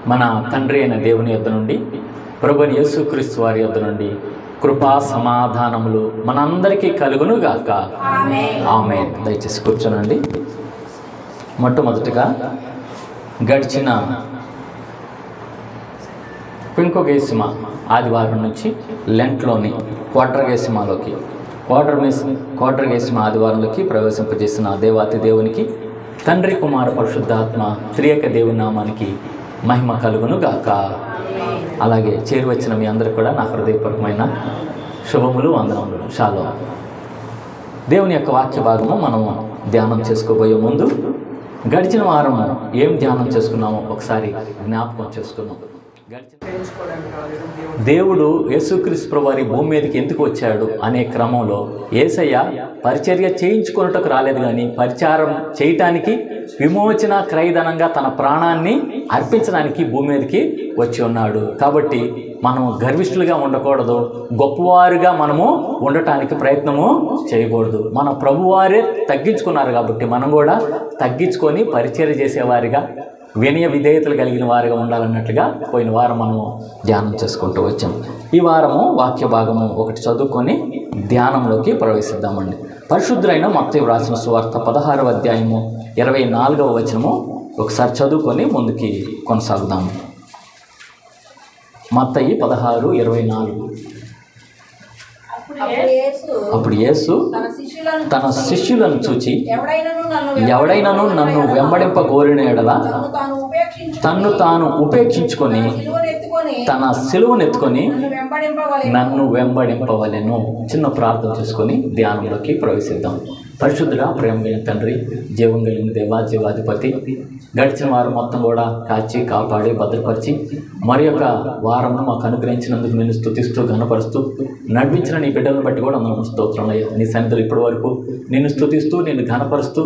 మన తండ్రి అయిన దేవుని యొద్ద నుండి ప్రభువైన యేసుక్రీస్తు వారి యొద్ద నుండి కృపా సమాధానములు మనందరికీ కలుగును గాక. ఆమేన్. దయచేసి కూర్చోనండి. మొట్టమొదటిగా గడిచిన పింకొగేసిమ ఆదివారం నుంచి లెంట్లోని క్వార్టర్గేసిమ ఆదివారంలోకి ప్రవేశింపజేసిన దేవాతి దేవునికి, తండ్రి కుమార పరిశుద్ధాత్మ త్రియక దేవుని నామానికి మహిమ కలుగును గాక. అలాగే చేరువచ్చిన మీ అందరూ కూడా నా హృదయపూర్వకమైన శుభములు, వందనములు. షాలోమ్. దేవుని యొక్క వాక్య భాగము మనము ధ్యానం చేసుకోబోయే ముందు గడిచిన వారము ఏం ధ్యానం చేసుకున్నామో ఒకసారి జ్ఞాపకం చేసుకున్నాం. దేవుడు యేసుక్రీస్తు ప్రభువారి భూమి మీదకి ఎందుకు వచ్చాడు అనే క్రమంలో యేసయ్య పరిచర్య చేయించుకున్నట్టుకు రాలేదు, కానీ పరిచారం చేయటానికి, విమోచన క్రయధనంగా తన ప్రాణాన్ని అర్పించడానికి భూమి మీదకి వచ్చి ఉన్నాడు. కాబట్టి మనం గర్విష్ఠులుగా ఉండకూడదు, గొప్పవారుగా మనము ఉండటానికి ప్రయత్నము చేయకూడదు. మన ప్రభువారే తగ్గించుకున్నారు కాబట్టి మనం కూడా తగ్గించుకొని పరిచర్య చేసేవారిగా, వినయ విధేయతలు కలిగిన వారిగా ఉండాలన్నట్లుగా పోయిన వారం మనము ధ్యానం చేసుకుంటూ వచ్చాం. ఈ వారము వాక్య భాగము ఒకటి చదువుకొని ధ్యానంలోకి ప్రవేశిద్దామండి. పరిశుద్ధులైన మత్తయి వ్రాసిన సువార్త 16వ అధ్యాయము 24వ వచనము ఒకసారి చదువుకొని ముందుకి కొనసాగుదాము. మత్తయి 16:24. అప్పుడు యేసు తన శిష్యులను చూచి, ఎవడైనను నన్ను వెంబడింపగోరిన ఎడల తన్ను తాను ఉపేక్షించుకొని తన సిలువనెత్తుకొని నన్ను వెంబడింపవలెను. చిన్న ప్రార్థన చేసుకొని ధ్యానంలోకి ప్రవేశిద్దాం. పరిశుద్ధుడా, ప్రేమ కలిగిన తండ్రి, జీవం కలిగిన దేవా, జీవాధిపతి, గడిచిన వారం మొత్తం కూడా కాచి కాపాడి భద్రపరిచి మరి యొక్క వారంను మాకు అనుగ్రహించినందుకు నేను స్తుతిస్తూ ఘనపరుస్తూ నడిపించిన నీ బిడ్డలను బట్టి కూడా అందరం స్తోత్రములయ్యా. నీ సన్నిధిలో ఇప్పటి వరకు నిన్ను స్తుతిస్తూ నిన్ను ఘనపరుస్తూ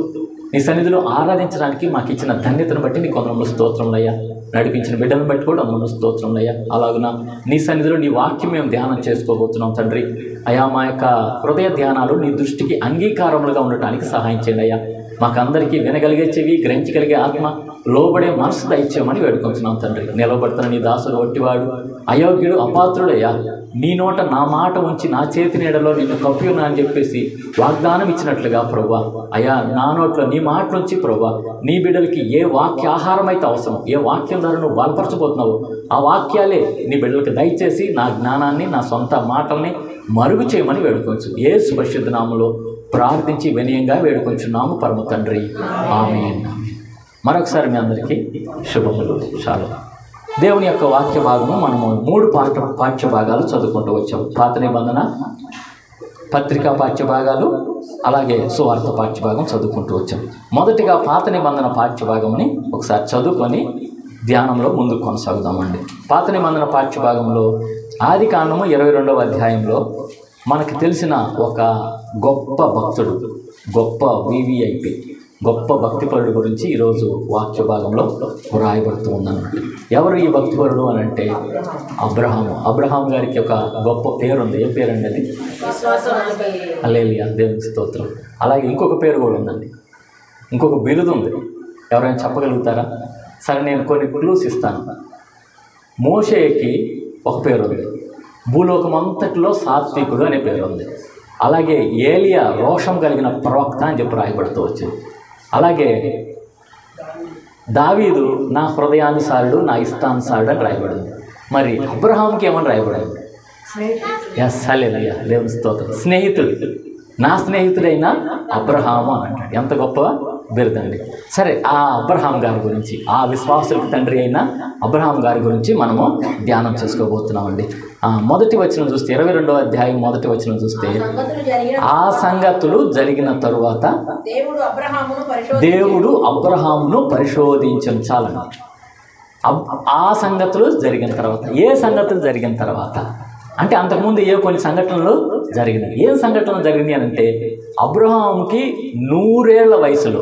నీ సన్నిధిలో ఆరాధించడానికి మాకు ఇచ్చిన ధన్యతను బట్టి నీ కొందరంలో స్తోత్రములయ్యా. నడిపించిన బిడ్డలను బట్టి కూడా అందరం స్తోత్రములయ్యా. అలాగున నీ సన్నిధిలో నీ వాక్యం మేము ధ్యానం చేసుకోబోతున్నాం తండ్రి. అయా, మా యొక్క హృదయ ధ్యానాలు నీ దృష్టికి అంగీకారములుగా ఉండటానికి సహాయం చేయండి అయ్యా. మాకందరికీ వినగలిగే చెవి, గ్రహించగలిగే ఆత్మ, లోబడే మనసు దయచేయమని వేడుకొంటున్నాం తండ్రి. నిలబడుతున్న నీ దాసుడు ఒట్టివాడు, అయోగ్యుడు, అపాత్రుడయ్యా. నీ నోట నా మాట ఉంచి నా చేతి నీడలో నిన్ను కప్పి ఉన్నా అని చెప్పేసి వాగ్దానం ఇచ్చినట్లుగా ప్రభువా, అయ్యా నా నోట్లో నీ మాటలుంచి ప్రభువా, నీ బిడ్డలకి ఏ వాక్య ఆహారం అయితే అవసరం, ఏ వాక్యం ద్వారా నువ్వు బలపరచబోతున్నావు ఆ వాక్యాలే నీ బిడ్డలకు దయచేసి నా జ్ఞానాన్ని, నా సొంత మాటల్ని మరుగు చేయమని వేడుకొంచు. యేసు పరిశుద్ధ నామములో ప్రార్థించి వినయంగా వేడుకొంచున్నాము పరమ తండ్రి. ఆమేన్. మరొకసారి మీ అందరికీ శుభములు. చాలు. దేవుని యొక్క వాక్య భాగము మనము 3 పాఠ్య భాగాలు చదువుకుంటూ వచ్చాం. పాత నిబంధన పత్రికా పాఠ్య భాగాలు, అలాగే సువార్త పాఠ్య భాగం చదువుకుంటూ వచ్చాం. మొదటిగా పాత నిబంధన పాఠ్య భాగంని ఒకసారి చదువుకొని ధ్యానంలో ముందుకు కొనసాగుదామండి. పాత నిబంధన పాఠ్య భాగంలో ఆది కాండము 22వ అధ్యాయంలో మనకు తెలిసిన ఒక గొప్ప భక్తుడు, గొప్ప వివిఐపి, గొప్ప భక్తిపరుడు గురించి ఈరోజు వాక్య భాగంలో వ్రాయబడుతూ ఉందన్నమాట. ఎవరు ఈ భక్తిపరుడు అని అంటే అబ్రహాము. అబ్రహాం గారికి ఒక గొప్ప పేరుంది. ఏ పేరండి అది? హల్లెలూయా, దేవునికి స్తోత్రం. అలాగే ఇంకొక పేరు కూడా ఉందండి, ఇంకొక బిరుదు ఉంది. ఎవరైనా చెప్పగలుగుతారా? సరే, నేను కొన్ని క్లూస్ ఇస్తాను. మోషేకి ఒక పేరు ఉంది, భూలోకం అంతటిలో సాత్వికుడు అనే పేరు ఉంది. అలాగే ఏలియా రోషం కలిగిన ప్రవక్త అని చెప్పి రాయబడుతూ వచ్చింది. అలాగే దావీదు నా హృదయానుసారుడు, నా ఇష్టానుసారుడు అని రాయబడింది. మరి అబ్రహాంకి ఏమని రాయబడింది? హల్లెలూయా, దేవుని స్తోత్రం. స్నేహితుడు, నా స్నేహితుడైన అబ్రహాము అని అంటాడు. ఎంత గొప్ప బిరుదండి. సరే, ఆ అబ్రహాం గారి గురించి, ఆ విశ్వాసులకు తండ్రి అయిన అబ్రహాం గారి గురించి మనము ధ్యానం చేసుకోబోతున్నామండి. మొదటి వచనం చూస్తే 22వ అధ్యాయం మొదటి వచనం చూస్తే, ఆ సంగతులు జరిగిన తరువాత దేవుడు అబ్రహామును పరిశోధించను. చాలండి. ఆ సంగతులు జరిగిన తర్వాత, ఏ సంగతులు జరిగిన తర్వాత అంటే అంతకుముందు ఏ కొన్ని సంఘటనలు జరిగినాయి. ఏం సంఘటనలు జరిగినాయి అని అంటే, అబ్రహాంకి 100 ఏళ్ల వయసులో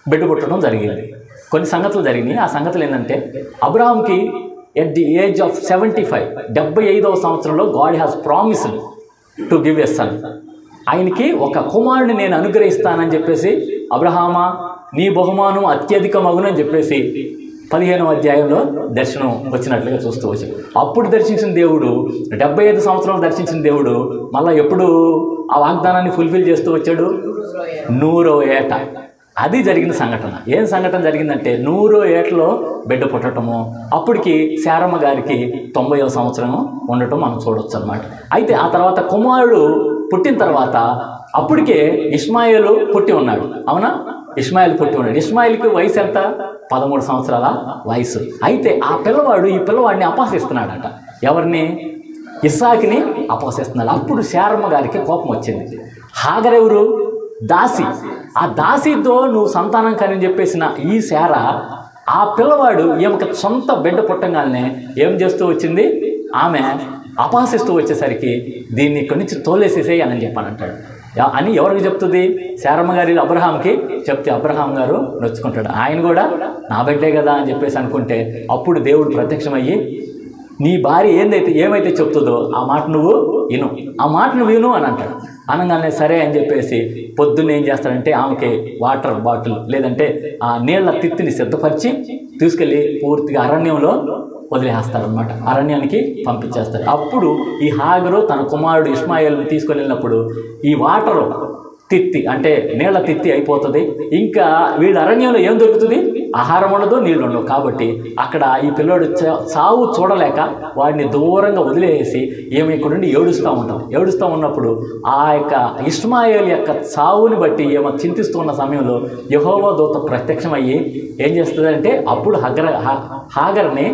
బిడ్డ పుట్టడం జరిగింది. కొన్ని సంగతులు జరిగినాయి. ఆ సంగతులు ఏంటంటే, అబ్రహాంకి ఎట్ ది ఏజ్ ఆఫ్ 75, 75వ సంవత్సరంలో God has promised to give a son. ఆయనకి ఒక కుమారుని నేను అనుగ్రహిస్తానని చెప్పేసి, అబ్రహామా నీ బహుమానం అత్యధికమగునని చెప్పేసి 15వ అధ్యాయంలో దర్శనం వచ్చినట్లుగా చూస్తూ వచ్చాడు. అప్పుడు దర్శించిన దేవుడు 75 సంవత్సరాలు దర్శించిన దేవుడు మళ్ళీ ఎప్పుడు ఆ వాగ్దానాన్ని ఫుల్ఫిల్ చేస్తూ వచ్చాడు? 100వ ఏట. అది జరిగిన సంఘటన. ఏం సంఘటన జరిగిందంటే 100వ ఏటలో బిడ్డ పుట్టడము, అప్పటికి శారమ్మ గారికి 90వ సంవత్సరం ఉండటం మనం చూడవచ్చు అనమాట. అయితే ఆ తర్వాత కుమారుడు పుట్టిన తర్వాత అప్పటికే ఇష్మాయేలు పుట్టి ఉన్నాడు. అవునా? ఇష్మాయిల్ పుట్టి ఉన్నాడు. ఇష్మాయిల్కి వయసు ఎంత? 13 సంవత్సరాల వయసు. అయితే ఈ పిల్లవాడిని అపహసిస్తున్నాడట. ఎవరిని? ఇస్సాకుని అపహసిస్తున్నాడు. అప్పుడు శారమ్మ గారికి కోపం వచ్చింది. హాగర్ ఎవరు? దాసి. ఆ దాసితో నువ్వు సంతానం కని చెప్పేసిన ఈ శార, ఆ పిల్లవాడు ఈమెకి సొంత బిడ్డ పుట్టంగానే ఏం చేస్తూ వచ్చింది? ఆమె అపహసిస్తూ వచ్చేసరికి దీన్ని ఇక్కడి నుంచి తోలేసేసేయాలని చెప్పానంటాడు. అని ఎవరికి చెప్తుంది? శారమ్మ గారి అబ్రహాంకి చెప్తే అబ్రహాం గారు నొచ్చుకుంటాడు. ఆయన కూడా నా బిడ్డే కదా అని చెప్పేసి అనుకుంటే అప్పుడు దేవుడు ప్రత్యక్షమయ్యి నీ భార్య ఏమైతే చెప్తుందో ఆ మాట నువ్వు విను అని అంటాడు. అనగానే సరే అని చెప్పేసి పొద్దున్న ఏం చేస్తాడంటే ఆమెకి వాటర్ బాటిల్ లేదంటే ఆ నీళ్ల తిత్తిని సిద్ధపరిచి తీసుకెళ్ళి పూర్తిగా అరణ్యంలో వదిలేస్తారనమాట. అరణ్యానికి పంపించేస్తారు. అప్పుడు ఈ హాగరు తన కుమారుడు ఇష్మాయేల్ని తీసుకొని వెళ్ళినప్పుడు ఈ వాటరు తిత్తి అంటే నీళ్ల తిత్తి అయిపోతుంది. ఇంకా వీళ్ళ అరణ్యంలో ఏం దొరుకుతుంది? ఆహారం ఉండదు, నీళ్ళు ఉండవు. కాబట్టి అక్కడ ఈ పిల్లోడు చావు చూడలేక వాడిని దూరంగా వదిలేసి ఏమి ఇక్కడ నుండి ఏడుస్తూ ఉన్నప్పుడు ఆ యొక్క ఇష్మాయేల్ యొక్క చావుని బట్టి ఏమో చింతిస్తూ ఉన్న సమయంలో యెహోవా దూత ప్రత్యక్షమయ్యి ఏం చేస్తుందంటే అప్పుడు హాగర్ని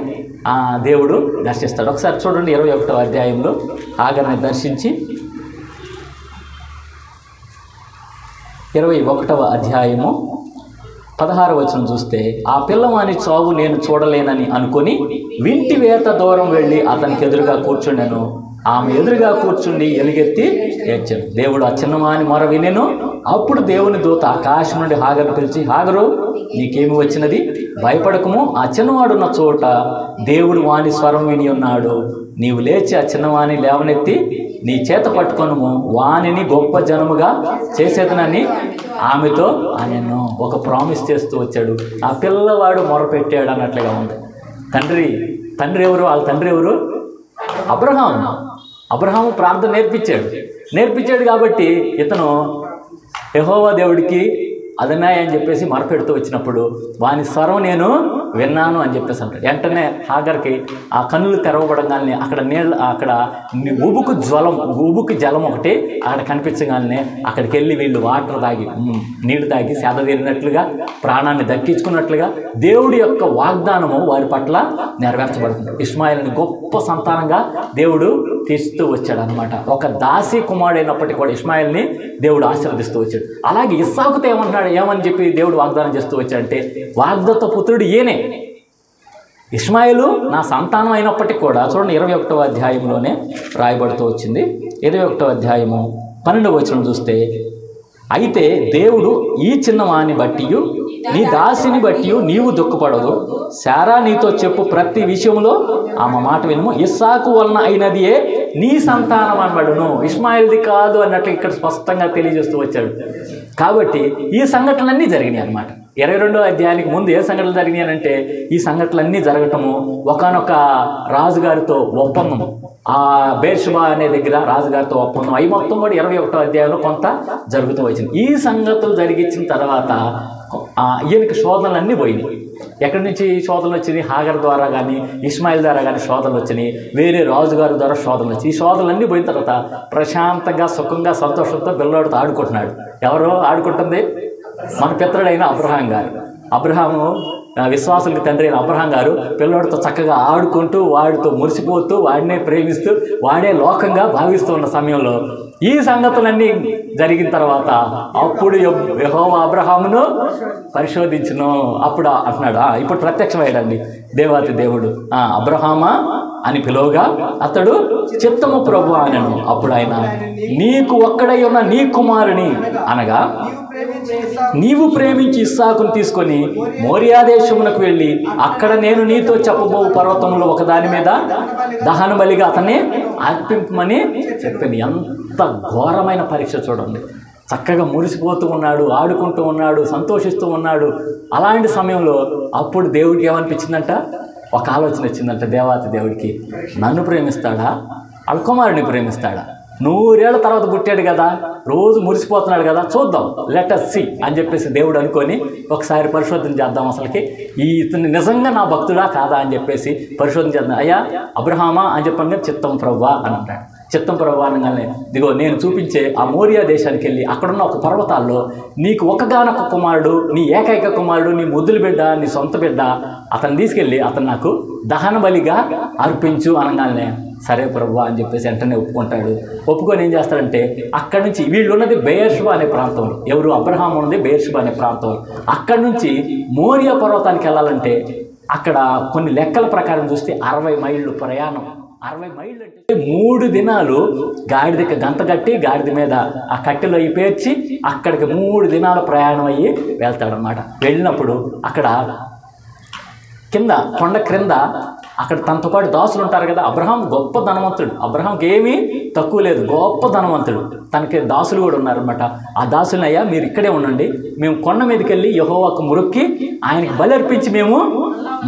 దేవుడు దర్శిస్తాడు. ఒకసారి చూడండి 21వ అధ్యాయంలో హాగర్ని దర్శించి 21వ అధ్యాయము 16వ వచనం చూస్తే ఆ పిల్లవాని చావు నేను చూడలేనని అనుకొని వింటి వేత దూరం వెళ్ళి అతనికి ఎదురుగా కూర్చుండెను. ఆమె ఎదురుగా కూర్చుండి ఎలుగెత్తి ఏడ్చాను. దేవుడు ఆ చిన్నవాని మొర వినెను. అప్పుడు దేవుని దూత ఆకాశం నుండి హాగరు పిలిచి, హాగరు నీకేమి వచ్చినది? భయపడకము, ఆ చిన్నవాడున్న చోట దేవుడు వాని స్వరం విని ఉన్నాడు. నీవు లేచి ఆ చిన్నవాణి లేవనెత్తి నీ చేత పట్టుకొనుము, వానిని గొప్ప జనముగా చేసేదనని ఆమెతో ఆయన ఒక ప్రామిస్ చేస్తూ వచ్చాడు. ఆ పిల్లవాడు మొరపెట్టాడు అన్నట్లుగా ఉంది. తండ్రి ఎవరు? వాళ్ళ తండ్రి ఎవరు? అబ్రహాము ప్రార్థన నేర్పించాడు కాబట్టి ఇతను యెహోవా దేవుడికి అదనాయి అని చెప్పేసి మొరపెడుతూ వచ్చినప్పుడు వాని స్వరం నేను విన్నాను అని చెప్పేసి అంటాడు. వెంటనే హాగర్కి ఆ కన్నులు తెరవబడంగానే అక్కడ ఉబుకు జలం ఒకటి అక్కడ కనిపించగానే అక్కడికి వెళ్ళి వీళ్ళు వాటర్ తాగి నీళ్లు తాగి సేద తీరినట్లుగా ప్రాణాన్ని దక్కించుకున్నట్లుగా దేవుడి యొక్క వాగ్దానము వారి పట్ల నెరవేర్చబడుతుంది. ఇష్మాయిల్ని గొప్ప సంతానంగా దేవుడు తీస్తూ వచ్చాడు అనమాట. ఒక దాసి కుమారుడైనప్పటికీ కూడా ఇష్మాయిల్ని దేవుడు ఆశీర్వదిస్తూ వచ్చాడు. అలాగే ఇస్సాకుతో ఏమని చెప్పి దేవుడు వాగ్దానం చేస్తూ వచ్చాడంటే వాగ్దత్త పుత్రుడు ఈయనే. ఇష్మాయిలు నా సంతానం అయినప్పటికీ కూడా చూడండి 21వ అధ్యాయంలోనే రాయబడుతూ వచ్చింది. 21వ అధ్యాయము 12వ వచనం చూస్తే, అయితే దేవుడు ఈ చిన్నవాని బట్టి నీ దాసిని బట్టి నీవు దుఃఖపడదు, శారా నీతో చెప్పు ప్రతి విషయంలో ఆమె మాట వినుము, ఇస్సాకు వలన అయినదియే నీ సంతానం అనబడును, ఇష్మాయిల్ది కాదు అన్నట్లు ఇక్కడ స్పష్టంగా తెలియజేస్తూ వచ్చాడు. కాబట్టి ఈ సంఘటనలన్నీ జరిగినాయి అన్నమాట. 22వ అధ్యాయానికి ముందు ఏ సంఘటనలు జరిగినాయి అంటే ఈ సంఘటనలన్నీ జరగటము ఒకానొక రాజుగారితో ఒప్పందం, ఆ బేర్షుబా అనే దగ్గర రాజుగారితో ఒప్పందం అవి మొత్తం కూడా 21వ అధ్యాయంలో కొంత జరుగుతూ వచ్చింది. ఈ సంగతులు జరిగించిన తర్వాత ఈయనకి శోధనలన్నీ పోయినాయి. ఎక్కడి నుంచి శోధనలు వచ్చింది? హాగర్ ద్వారా కానీ ఇష్మాయిల్ ద్వారా కానీ శోధనలు వచ్చినాయి, వేరే రాజుగారి ద్వారా శోధనలు వచ్చాయి. ఈ శోధనలన్నీ పోయిన తర్వాత ప్రశాంతంగా సుఖంగా సంతోషంతో పిల్లవాడితో ఆడుకుంటున్నాడు. ఎవరో ఆడుకుంటుంది? మన పితరుడైన అబ్రహాం గారు. అబ్రహాము విశ్వాసులకి తండ్రి అయిన అబ్రహాం గారు పిల్లవాడితో చక్కగా ఆడుకుంటూ వాడితో మురిసిపోతూ వాడినే ప్రేమిస్తూ వాడే లోకంగా భావిస్తూ ఉన్న సమయంలో ఈ సంగతులన్నీ జరిగిన తర్వాత అప్పుడు యెహోవా అబ్రహామును పరిశోధించును. అప్పుడు అంటున్నాడు, ఇప్పుడు ప్రత్యక్షమయ్యాడండి దేవాతి దేవుడు. అబ్రహామా అని పిలువగా అతడు చిత్తము ప్రభు అనను. అప్పుడు ఆయన నీకు ఒక్కడై ఉన్న నీ కుమారుని అనగా నీవు ప్రేమించి ఇస్సాకును తీసుకొని మోరియా దేశమునకు వెళ్ళి అక్కడ నేను నీతో చెప్పబో పర్వతములు ఒకదాని మీద దహన బలిగా అతన్ని అర్పింపమని చెప్పింది. ఎంత ఘోరమైన పరీక్ష చూడండి. చక్కగా మురిసిపోతూ ఉన్నాడు, ఆడుకుంటూ ఉన్నాడు, సంతోషిస్తూ ఉన్నాడు. అలాంటి సమయంలో అప్పుడు దేవుడికి ఏమనిపించిందంట, ఒక ఆలోచన వచ్చిందంట దేవాతి దేవుడికి, నన్ను ప్రేమిస్తాడా వాళ్ళ కుమారుడిని ప్రేమిస్తాడా? 100 ఏళ్ల తర్వాత పుట్టాడు కదా, రోజు మురిసిపోతున్నాడు కదా, చూద్దాం, లెట్ us see అని చెప్పేసి దేవుడు అనుకొని ఒకసారి పరిశోధన చేద్దాం, అసలుకి ఇతను నిజంగా నా భక్తుడా కాదా అని చెప్పేసి పరిశోధన చేద్దాం. అయ్యా అబ్రహామా అని చెప్పంగా చిత్తం ప్రభువా అని అంటాడు. చిత్తం ప్రభువా అనగానే, ఇదిగో నేను చూపించే ఆ మోరియా దేశానికి వెళ్ళి అక్కడున్న ఒక పర్వతాల్లో నీకు ఒకగానొక కుమారుడు, నీ ఏకైక కుమారుడు, నీ ముద్దుల బిడ్డ, నీ సొంత బిడ్డ, అతను తీసుకెళ్ళి అతను నాకు దహన బలిగా అర్పించు అనగానే, సరే ప్రభువా అని చెప్పేసి వెంటనే ఒప్పుకుంటాడు. ఒప్పుకొని ఏం చేస్తాడంటే అక్కడి నుంచి, వీళ్ళు ఉన్నది బెయేర్షెబా అనే ప్రాంతంలో, ఎవరు అబ్రహాము ఉన్నది బెయేర్షెబా అనే ప్రాంతంలో, అక్కడి నుంచి మోరియా పర్వతానికి వెళ్ళాలంటే అక్కడ కొన్ని లెక్కల ప్రకారం చూస్తే 60 మైళ్ళు ప్రయాణం. 60 మైళ్ళు అంటే 3 దినాలు గాడిదకి గంత కట్టి గాడిద మీద ఆ కట్టెలు అవి పేర్చి అక్కడికి 3 దినాల ప్రయాణం అయ్యి వెళ్తాడనమాట. వెళ్ళినప్పుడు అక్కడ కింద కొండ క్రింద అక్కడ తనతో పాటు దాసులు ఉంటారు కదా. అబ్రహాం గొప్ప ధనవంతుడు, అబ్రహాంకి ఏమీ తక్కువ లేదు, గొప్ప ధనవంతుడు. తనకి దాసులు కూడా ఉన్నారనమాట. ఆ దాసులను, అయ్యా మీరు ఇక్కడే ఉండండి, మేము కొండ మీదకి వెళ్ళి యెహోవాకు మొక్కి ఆయనకి బలి అర్పించి మేము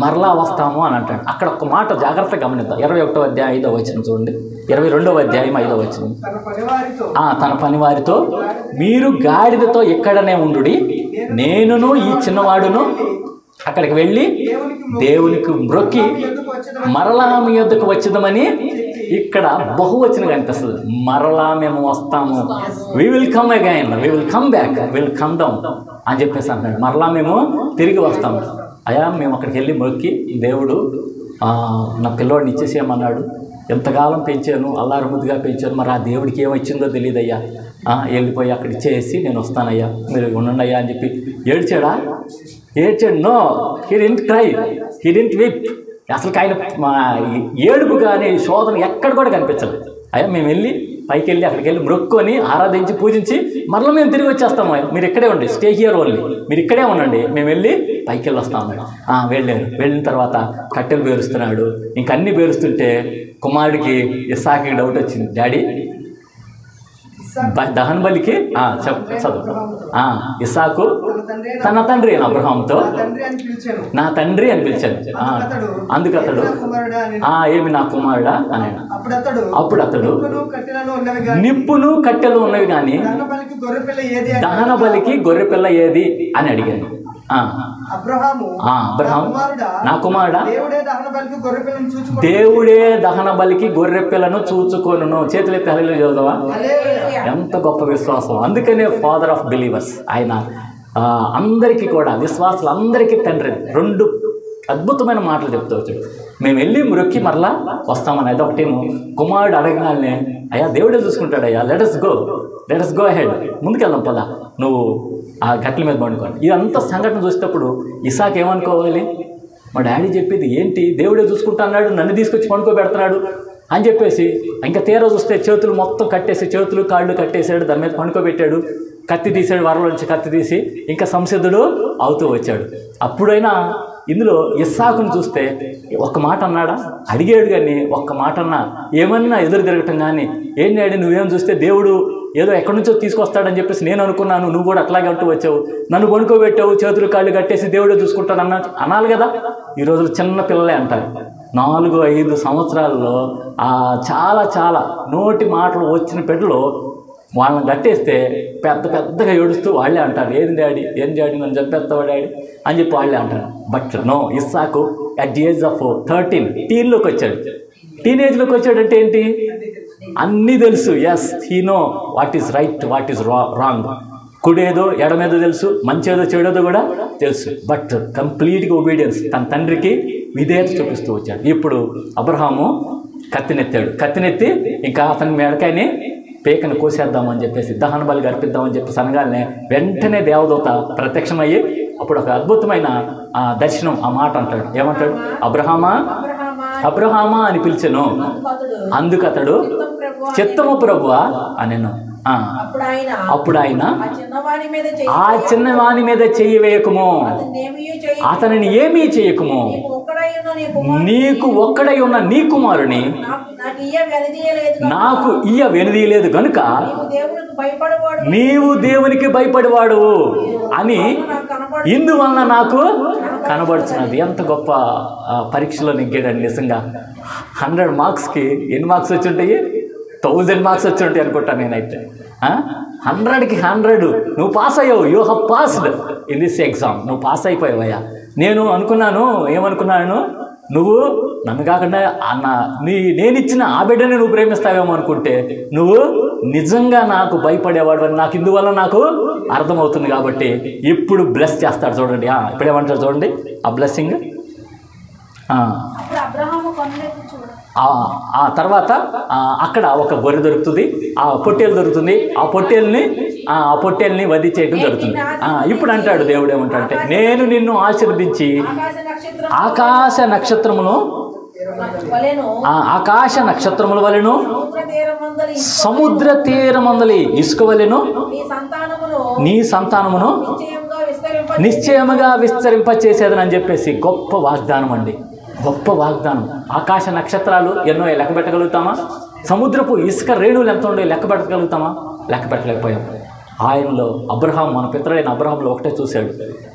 మరలా వస్తాము అని అంటాడు. అక్కడ ఒక మాట జాగ్రత్తగా గమనిద్దాం. 21వ అధ్యాయం 5వ వచనం చూడండి, 22వ అధ్యాయం 5వ వచనం. తన పనివారితో మీరు గాడిదతో ఇక్కడనే ఉండుడి, నేనును ఈ చిన్నవాడును అక్కడికి వెళ్ళి దేవునికి మ్రొక్కి మరలా మీ యొద్దకు వచ్చేదామని. ఇక్కడ బహువచనం కనిపిస్తుంది, మరలా మేము వస్తాము, we will come again, we will come back, will come down అని చెప్పేసి అంటున్నాడు. మరలా మేము తిరిగి వస్తాము. అయ్యా మేము అక్కడికి వెళ్ళి మొక్కి, దేవుడు నా పిల్లోడిని ఇచ్చేసేయమన్నాడు, ఎంతకాలం పెంచాను, అల్లారు ముద్దుగా పెంచాను, మరి ఆ దేవుడికి ఏమొచ్చిందో తెలియదయ్యా, వెళ్ళిపోయి అక్కడ ఇచ్చేసి నేను వస్తానయ్యా, మీరు ఉండండి అయ్యా అని చెప్పి ఏడ్చాడా? ఏడ్చాడు? No, he didn't cry, he didn't weep. అసలు ఆయన ఏడుపు కానీ శోధన ఎక్కడ కూడా కనిపించదు. అయ్యా మేము వెళ్ళి పైకి వెళ్ళి అక్కడికి వెళ్ళి మొక్కుకొని ఆరాధించి పూజించి మరలా మేము తిరిగి వచ్చేస్తాము, మీరు ఇక్కడే ఉండి, స్టే హియర్ ఓన్లీ, మీరు ఇక్కడే ఉండండి, మేము వెళ్ళి పైకి వెళ్ళి వస్తాము. వెళ్ళారు. వెళ్ళిన తర్వాత కట్టెలు పేరుస్తున్నాడు. ఇంక అన్నీ పేరుస్తుంటే కుమారుడికి ఇస్సాకుకి డౌట్ వచ్చింది, డాడీ దహన బలికి చదువు. ఇస్సాకు తన తండ్రి అబ్రహాంతో నా తండ్రి అని పిలిచాను. అందుకు అతడు ఏమి నా కుమారుడా అని. అప్పుడు అతడు నిప్పును కట్టెలు ఉన్నవి కానీ దహన బలికి గొర్రెపిల్ల ఏది అని అడిగాను. అబ్రహాము నా కుమారుడా, దేవుడే దహన బలికి గొర్రె పిల్లను చూచుకొనును. చేతులు ఎత్తి హల్లెలూయా చదువుదామా? ఎంత గొప్ప విశ్వాసం. అందుకనే ఫాదర్ ఆఫ్ బిలీవర్స్ ఆయన. అందరికీ కూడా విశ్వాసులు అందరికీ తండ్రి. 2 అద్భుతమైన మాటలు చెప్తూ వచ్చాడు. మేము వెళ్ళి మొక్కి మరలా వస్తామని. అదొకటేమో. కుమారుడు అడగగానే, అయ్యా దేవుడే చూసుకుంటాడు, అయ్యా లెట్ us go ahead, ముందుకెళ్దాం పద, నువ్వు ఆ గట్ల మీద పండుకోండి. ఇదంతా సంఘటన చూసేటప్పుడు ఇస్సాకు ఏమనుకోవాలి, మా డాడీ చెప్పేది ఏంటి, దేవుడే చూసుకుంటా అన్నాడు, నన్ను తీసుకొచ్చి పండుకోబెడుతున్నాడు అని చెప్పేసి ఇంకా తీరా చూస్తే చేతులు మొత్తం కట్టేసి, చేతులు కాళ్ళు కట్టేశాడు, దాని మీద పండుకోబెట్టాడు, కత్తి తీసాడు, వరలో నుంచి కత్తి తీసి ఇంకా సంసిద్ధుడు అవుతూ వచ్చాడు. అప్పుడైనా ఇందులో ఇస్సాకుని చూస్తే ఒక్క మాట అన్నాడా? అడిగాడు కానీ ఒక్క మాట అన్నా, ఏమన్నా ఎదురు తిరగటం కానీ, ఏం డాడీ నువ్వేం చూస్తే దేవుడు ఏదో ఎక్కడి నుంచో తీసుకొస్తాడని చెప్పేసి నేను అనుకున్నాను, నువ్వు కూడా అట్లాగే అంటూ వచ్చావు, నన్ను పడుకోబెట్టావు, చేతులు కాళ్ళు కట్టేసి దేవుడే చూసుకుంటాడు అనాలి కదా. ఈ రోజులు చిన్న పిల్లలే అంటారు. 4-5 సంవత్సరాల్లో చాలా చాలా నోటి మాటలు వచ్చిన పెద్దలో వాళ్ళని కట్టేస్తే పెద్దగా ఏడుస్తూ వాళ్ళే అంటారు, ఏం డాడీ నన్ను చంపేస్తావా డాడీ అని చెప్పి వాళ్ళే అంటారు. బట్ నో, ఇస్సాకు అట్ ది ఏజ్ ఆఫ్ 13 టీన్లోకి వచ్చాడు. టీనేజ్లోకి వచ్చాడంటే ఏంటి, అన్నీ తెలుసు. Yes, he know what is right, what is wrong, కుడేదో ఎడమేదో తెలుసు, మంచేదో చెడేదో కూడా తెలుసు. బట్ కంప్లీట్గా ఒబీడియన్స్, తన తండ్రికి విధేయత చూపిస్తూ వచ్చాడు. ఇప్పుడు అబ్రహాము కత్తినెత్తి ఇంకా అతని మెడకాయని పేకను కోసేద్దామని చెప్పేసి దహన బలి అర్పిద్దామని చెప్పేసి అనగానే వెంటనే దేవదూత ప్రత్యక్షమయ్యి అప్పుడు ఒక అద్భుతమైన దర్శనం, ఆ మాట అంటాడు. ఏమంటాడు? అబ్రహామా అని పిలిచెను. అందుకు అతడు చిత్తము ప్రభువా అనెను. అప్పుడు ఆయన ఆ చిన్నవాని మీద చెయ్యి వేయకుము, అతనిని ఏమీ చేయకుము, నీకు ఒక్కడై ఉన్న నీ కుమారుని నాకు ఇయ్య వెనుదీయలేదు కనుక నీవు దేవునికి భయపడేవాడు అని ఇందువలన నాకు కనబడుతున్నది. ఎంత గొప్ప పరీక్షలో నెగ్గాడండి నిజంగా. 100 మార్క్స్కి ఎన్ని మార్క్స్ వచ్చి ఉంటాయి? 1000 మార్క్స్ వచ్చి ఉంటాయి అనుకుంటాను నేనైతే. 100కి 100 నువ్వు పాస్ అయ్యావు. You have passed in this exam. నువ్వు పాస్ అయిపోయావయ్యా. నేను అనుకున్నాను, ఏమనుకున్నాను, నువ్వు నన్ను కాకుండా నేను ఇచ్చిన ఆ బిడ్డని నువ్వు ప్రేమిస్తావేమో అనుకుంటే నువ్వు నిజంగా నాకు భయపడేవాడు అని నాకు ఇందువల్ల నాకు అర్థమవుతుంది. కాబట్టి ఇప్పుడు బ్లెస్ చేస్తాడు చూడండి. ఇప్పుడేమంటారు చూడండి ఆ బ్లెస్సింగ్. ఆ తర్వాత అక్కడ ఒక గొర్రె దొరుకుతుంది, ఆ పొట్టేలు దొరుకుతుంది. ఆ పొట్టేల్ని వధ చేయడం జరుగుతుంది. ఇప్పుడు అంటాడు దేవుడు ఏమంటాడంటే, నేను నిన్ను ఆశీర్వదించి ఆకాశ నక్షత్రములు వలెను సముద్ర తీరమందలి ఇసుక వలెను నీ సంతానమును నిశ్చయముగా విస్తరింపచేసేదని అని చెప్పేసి గొప్ప వాగ్దానం అండి. గొప్ప వాగ్దానం. ఆకాశ నక్షత్రాలు ఎన్నో లెక్క పెట్టగలుగుతామా? సముద్రపు ఇసుక రేణువులు ఎంత ఉండో లెక్క పెట్టగలుగుతామా? లెక్క పెట్టలేకపోయాం. ఆయనలో అబ్రహాం, మన పితరుడైన అబ్రహాంలో ఒకటే చూశాడు,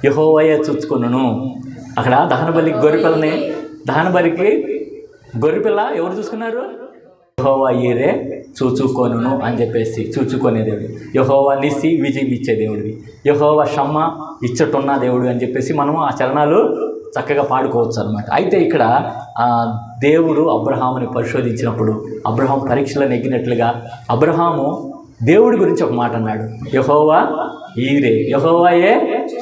యెహోవాయే చూచుకొనును. అక్కడ దహనబలికి గొర్రెపిల్ల ఎవరు చూసుకున్నారు? యెహోవా ఈరే చూచుకొనును అని చెప్పేసి చూచుకునే దేవుడు. యెహోవా నిస్సి విజయం ఇచ్చే దేవుడివి. యెహోవా షమ్మ ఇచ్చటున్న దేవుడు అని చెప్పేసి మనము ఆ చరణాలు చక్కగా పాడుకోవచ్చు అనమాట. అయితే ఇక్కడ దేవుడు అబ్రహాముని పరిశోధించినప్పుడు అబ్రహాం పరీక్షలో నెగ్గినట్లుగా అబ్రహాము దేవుడి గురించి ఒక మాట అన్నాడు, యెహోవా ఈరే, యెహోవాయే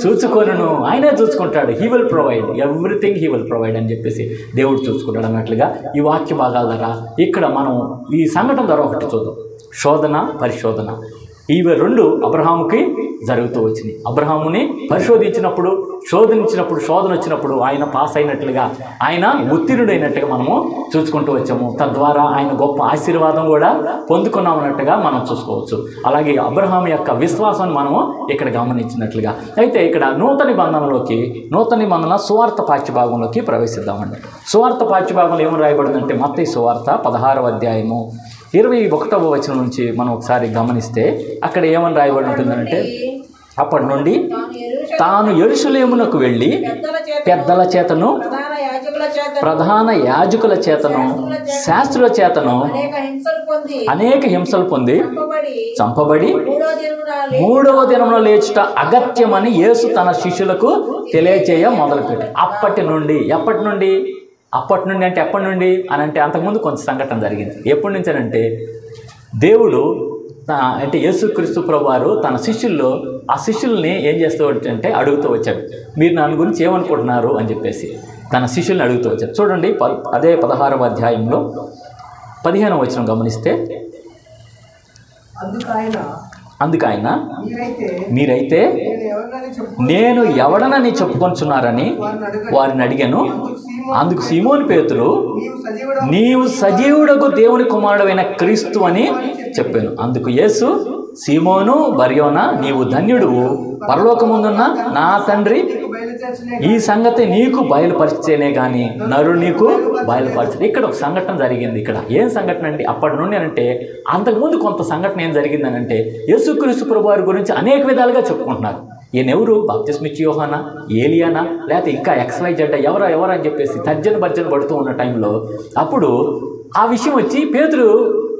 చూచుకొనును. ఆయనే చూసుకుంటాడు. He will provide everything, he will provide అని చెప్పేసి దేవుడు చూసుకుంటాడు అన్నట్లుగా ఈ వాక్య భాగాల ద్వారా ఇక్కడ మనం ఈ సంఘటన ద్వారా ఒకటి చూద్దాం. శోధన, పరిశోధన, ఇవి రెండు అబ్రహాముకి జరుగుతూ వచ్చినాయి. అబ్రహాముని పరిశోధించినప్పుడు, శోధన వచ్చినప్పుడు ఆయన పాస్ అయినట్లుగా, ఆయన ఉత్తీర్ణుడైనట్టుగా మనము చూసుకుంటూ వచ్చాము. తద్వారా ఆయన గొప్ప ఆశీర్వాదం కూడా పొందుకున్నామన్నట్టుగా మనం చూసుకోవచ్చు. అలాగే అబ్రహాం యొక్క విశ్వాసాన్ని మనము ఇక్కడ గమనించినట్లుగా. అయితే ఇక్కడ నూతన నిబంధన సువార్త పాఠ్యభాగంలోకి ప్రవేశిద్దామండి. సువార్త పాఠ్యభాగంలో ఏమని రాయబడిందంటే మత్తయి సువార్త 16వ అధ్యాయము 21వ వచనం నుంచి మనం ఒకసారి గమనిస్తే అక్కడ ఏమని రాయబడి ఉంటుందంటే, అప్పటి నుండి తాను యెరూషలేమునకు వెళ్ళి పెద్దల చేతను, ప్రధాన యాజకుల చేతను, శాస్త్రుల చేతను అనేక హింసలు పొంది చంపబడి 3వ దినమున లేచుట అగత్యమని యేసు తన శిష్యులకు తెలియచేయ మొదలుపెట్టి. అప్పటి నుండి అంటే ఎప్పటి నుండి అని అంటే అంతకుముందు కొంత సంఘటన జరిగింది. ఎప్పటి నుంచి అంటే దేవుడు అంటే యేసుక్రీస్తు ప్రభువారు తన ఆ శిష్యుల్ని ఏం చేస్తూ వచ్చంటే అడుగుతూ వచ్చాడు, మీరు నన్ను గురించి ఏమనుకుంటున్నారు అని చెప్పేసి తన శిష్యుల్ని అడుగుతూ వచ్చాడు. చూడండి అదే 16వ అధ్యాయంలో 15వ వచనం గమనిస్తే, అందుకైన మీరైతే నేను ఎవడనని చెప్పుకొంచున్నారని వారిని అడిగాను. అందుకు సీమోను పేతురు, నీవు సజీవుడకు దేవుని కుమారుడైన క్రీస్తు అని చెప్పాను. అందుకు యేసు, సీమోను బర్యోనా, నీవు ధన్యుడు, పరలోకముందున్న నా తండ్రి ఈ సంగతి నీకు బయలుపరిచేనే కానీ నరుడు నీకు బయలుపరచడు. ఇక్కడ ఒక సంఘటన జరిగింది. ఇక్కడ ఏం సంఘటన అంటే అప్పటి నుండి అంటే అంతకుముందు కొంత సంఘటన ఏం జరిగిందని అంటే యేసుక్రీస్తు ప్రభువారి గురించి అనేక విధాలుగా చెప్పుకుంటున్నారు. ఈయనెవరు? బాప్తిస్మిచ్చి యోహానా, ఏలియానా, లేకపోతే ఇంకా XYZ ఎవరు అని చెప్పేసి భర్జన పడుతూ ఉన్న టైంలో అప్పుడు ఆ విషయం వచ్చి పేతురు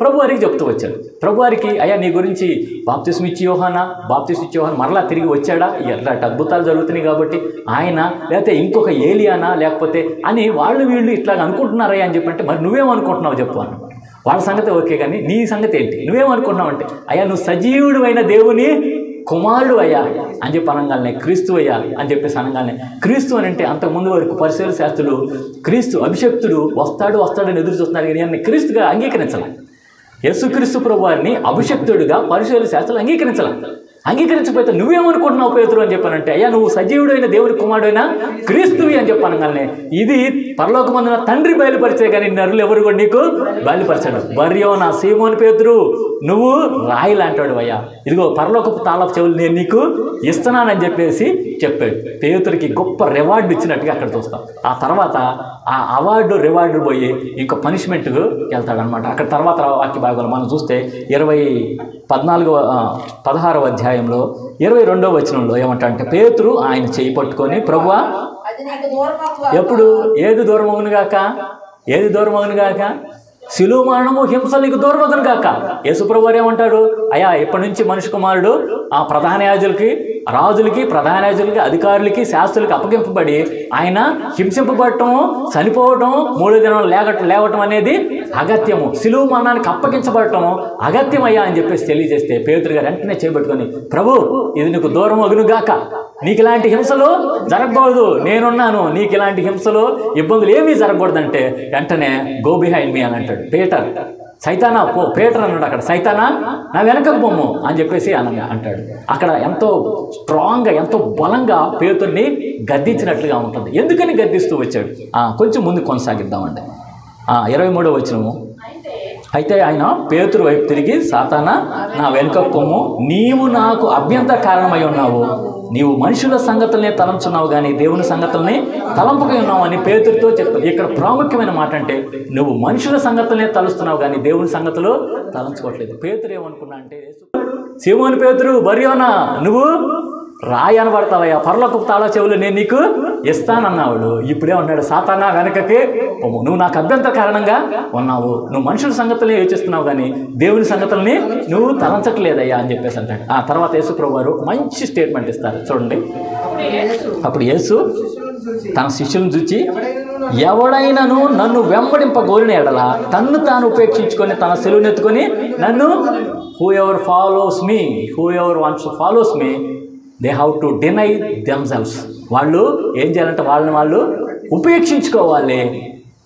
ప్రభువారికి చెప్తూ వచ్చాడు. ప్రభువారికి, అయ్యా నీ గురించి బాప్తిస్మిచ్చి యోహానా మరలా తిరిగి వచ్చాడా, ఎట్లాంటి అద్భుతాలు జరుగుతున్నాయి కాబట్టి ఆయన, లేకపోతే ఇంకొక ఏలియానా, లేకపోతే అని వీళ్ళు ఇట్లాగ అనుకుంటున్నారయ్యా అని చెప్పంటే, మరి నువ్వేమనుకుంటున్నావు చెప్పు అన్న. వాళ్ళ సంగతి ఓకే, కానీ నీ సంగతి ఏంటి, నువ్వేమనుకుంటున్నావు అంటే, అయ్యా నువ్వు సజీవుడు అయిన దేవుని కుమారుడు అయ్యా అని చెప్పి అనగానే, క్రీస్తు అయ్యా అని చెప్పేసి అనగానే, క్రీస్తు అని అంటే అంతకుముందు వరకు పరిశీలన శాస్త్రులు క్రీస్తు అభిషక్తుడు వస్తాడని ఎదురు చూస్తున్నారు, కానీ ఆయన క్రీస్తుగా అంగీకరించాలి. యేసుక్రీస్తు ప్రభువారిని అభిషక్తుడిగా పరిశీలన శాస్త్రాలు అంగీకరించాలి. అంగీకరించకపోతే నువ్వేమనుకుంటున్నావు పేతురు అని చెప్పానంటే, అయ్యా నువ్వు సజీవుడైన దేవుని కుమారుడైన క్రీస్తువి అని చెప్పనగానే ఇది పరలోకమందున తండ్రి బయలుపరిచే కానీ నరులు ఎవరు కూడా నీకు బయలుపరచాడు. బర్యోనా సీమోను పేతురు నువ్వు రాయిలాంటాడు అయ్యా, ఇదిగో పరలోకపు తాళపు చెవులు నేను నీకు ఇస్తున్నానని చెప్పేసి చెప్పాడు. పేతురికి గొప్ప రివార్డు ఇచ్చినట్టుగా అక్కడ చూస్తాం. ఆ తర్వాత ఆ అవార్డు రివార్డు పోయి ఇంకో పనిష్మెంట్కు వెళ్తాడనమాట. అక్కడ తర్వాత వాక్య భాగంలో మనం చూస్తే 16వ అధ్యాయంలో 22వ వచనంలో ఏమంటాడంటే, పేతురు ఆయన చేయి పట్టుకొని ప్రభువా, ఎప్పుడు ఏది దూరమగును గాక శిలువ మరణము హింసలు నీకు దూరమగును గాక. యేసుప్రభు ఏమంటాడు, అయ్యా ఇప్పటి నుంచి మనిషి కుమారుడు ఆ ప్రధాన యాజకులకి, రాజులకి, ప్రధాన యాజకులకి, అధికారులకి, శాస్త్రులకి అప్పగింపబడి ఆయన హింసింపబడటము, చనిపోవటం, 3 దినాలు లేవటం అనేది అగత్యము, శిలువ మరణానికి అప్పగించబడటము అగత్యమయ్యా అని చెప్పేసి తెలియజేస్తే పేతురు గారు వెంటనే చేపట్టుకొని, ప్రభు ఇది నీకు దూరం అగును గాక, నీకు ఇలాంటి హింసలు జరగకూడదు, నేనున్నాను, నీకు ఇలాంటి హింసలు ఇబ్బందులు ఏమీ జరగకూడదంటే వెంటనే గో బిహైండ్ మీ అని అంటాడు. పేటర్ సైతానా పో, పేటర్ అన్నాడు అక్కడ, సైతానా నా వెనకకు పొమ్ము అని చెప్పేసి అంటాడు. అక్కడ ఎంతో స్ట్రాంగ్గా, ఎంతో బలంగా పేతుర్ని గద్దించినట్లుగా ఉంటుంది. ఎందుకని గద్దిస్తూ వచ్చాడు? కొంచెం ముందు కొనసాగిద్దామండి. 23వ వచనము, అయితే ఆయన పేతురు వైపు తిరిగి, సాతానా నా వెనుకకు పొమ్ము, నీవు నాకు అభ్యంతర కారణమై ఉన్నావు, నీవు మనుషుల సంగతులనే తలంచున్నావు కానీ దేవుని సంగతుల్ని తలంపకై ఉన్నావు అని పేతురుతో చెప్తాడు. ఇక్కడ ప్రాముఖ్యమైన మాట అంటే, నువ్వు మనుషుల సంగతులనే తలుస్తున్నావు కానీ దేవుని సంగతులు తలంచుకోవట్లేదు. పేతురు ఏమనుకున్నా అంటే, సీమోను పేతురు బర్యోనా నువ్వు రాయి అనబడతావయ్యా, పరలోకపు తాళ చెవులు నేను నీకు ఇస్తానన్నాడు. ఇప్పుడే ఉన్నాడు, సాతానా వెనకకి పొమ్ము, నువ్వు నాకు అభ్యంతర కారణంగా ఉన్నావు, నువ్వు మనుషుల సంగతులనే యోచిస్తున్నావు కానీ దేవుని సంగతుల్ని నువ్వు తలంచట్లేదయ్యా అని చెప్పేసి అంటాడు. ఆ తర్వాత యేసు ప్రభు వారు మంచి స్టేట్మెంట్ ఇస్తారు చూడండి. అప్పుడు యేసు తన శిష్యులను చూచి, ఎవడైనాను నన్ను వెంబడింపగోరిన ఎడల తన్ను తాను ఉపేక్షించుకొని తన సిలువనెత్తుకొని నన్ను, whoever follows me, whoever wants to follows me, they have to deny themselves. వాళ్ళు ఏం చేయాలంటే వాళ్ళని వాళ్ళు ఉపేక్షించుకోవాలి,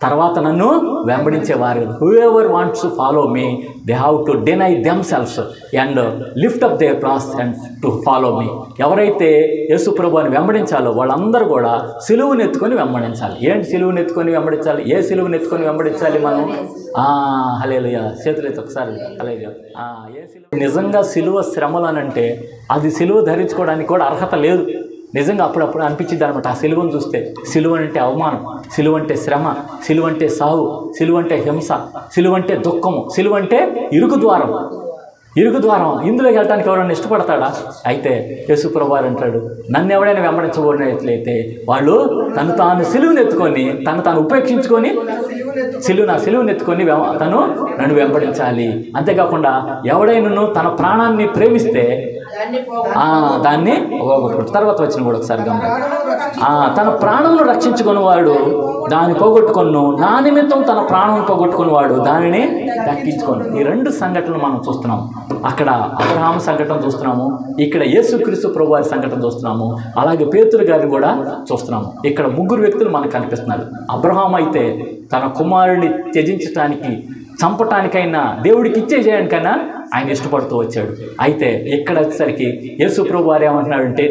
తర్వాత నన్ను వెంబడించేవారు. Whoever wants to follow me, they have to deny themselves and lift up their cross and to follow me. ఎవరైతే యేసు ప్రభువుని వెంబడించాలో వాళ్ళందరూ కూడా సిలువను ఎత్తుకొని వెంబడించాలి. ఏంటి సిలువను ఎత్తుకొని వెంబడించాలి? ఏ సిలువను ఎత్తుకొని వెంబడించాలి మనం? హల్లెలూయా, చేతులైతే ఒకసారి హల్లెలూయా. ఏ సిలువ? నిజంగా సిలువ శ్రమలు అనంటే అది సిలువ ధరించుకోవడానికి కూడా అర్హత లేదు. నిజంగా అప్పుడప్పుడు అనిపించింది అనమాట. ఆ సిలువను చూస్తే, సిలువ అంటే అవమానం, సిలువ అంటే శ్రమ, సిలువ అంటే సావు, సిలువ అంటే హింస, సిలువ అంటే దుఃఖము, సిలువ అంటే ఇరుకు ద్వారం. ఇందులోకి వెళ్ళడానికి ఎవరైనా ఇష్టపడతాడా? అయితే యేసు ప్రభువారు అంటాడు, నన్ను ఎవడైనా వెంబడించబోయినట్లయితే వాళ్ళు తను తాను సిలువను ఎత్తుకొని, తను తాను ఉపేక్షించుకొని సిలువను ఎత్తుకొని తను నన్ను వెంబడించాలి. అంతేకాకుండా ఎవడైనా తన ప్రాణాన్ని ప్రేమిస్తే దాన్ని తర్వాత వచ్చిన కూడా ఒకసారి తన ప్రాణమును రక్షించుకుని వాడు దాన్ని పోగొట్టుకొను, నా నిమిత్తం తన ప్రాణం పోగొట్టుకుని వాడు దానిని దక్కించుకోను. ఈ 2 సంఘటనలు మనం చూస్తున్నాము. అక్కడ అబ్రహాము సంఘటన చూస్తున్నాము, ఇక్కడ యేసుక్రీస్తు ప్రభువారి సంఘటన చూస్తున్నాము, అలాగే పేతురు గారిని కూడా చూస్తున్నాము. ఇక్కడ 3 వ్యక్తులు మనకు కనిపిస్తున్నారు. అబ్రహాము అయితే తన కుమారుడిని త్యజించడానికి, చంపటానికైనా, దేవుడికి ఇచ్చేయడానికైనా ఆయన ఇష్టపడుతూ వచ్చాడు. అయితే ఇక్కడ వచ్చేసరికి యేసు ప్రభు వారు ఏమంటున్నాడంటే,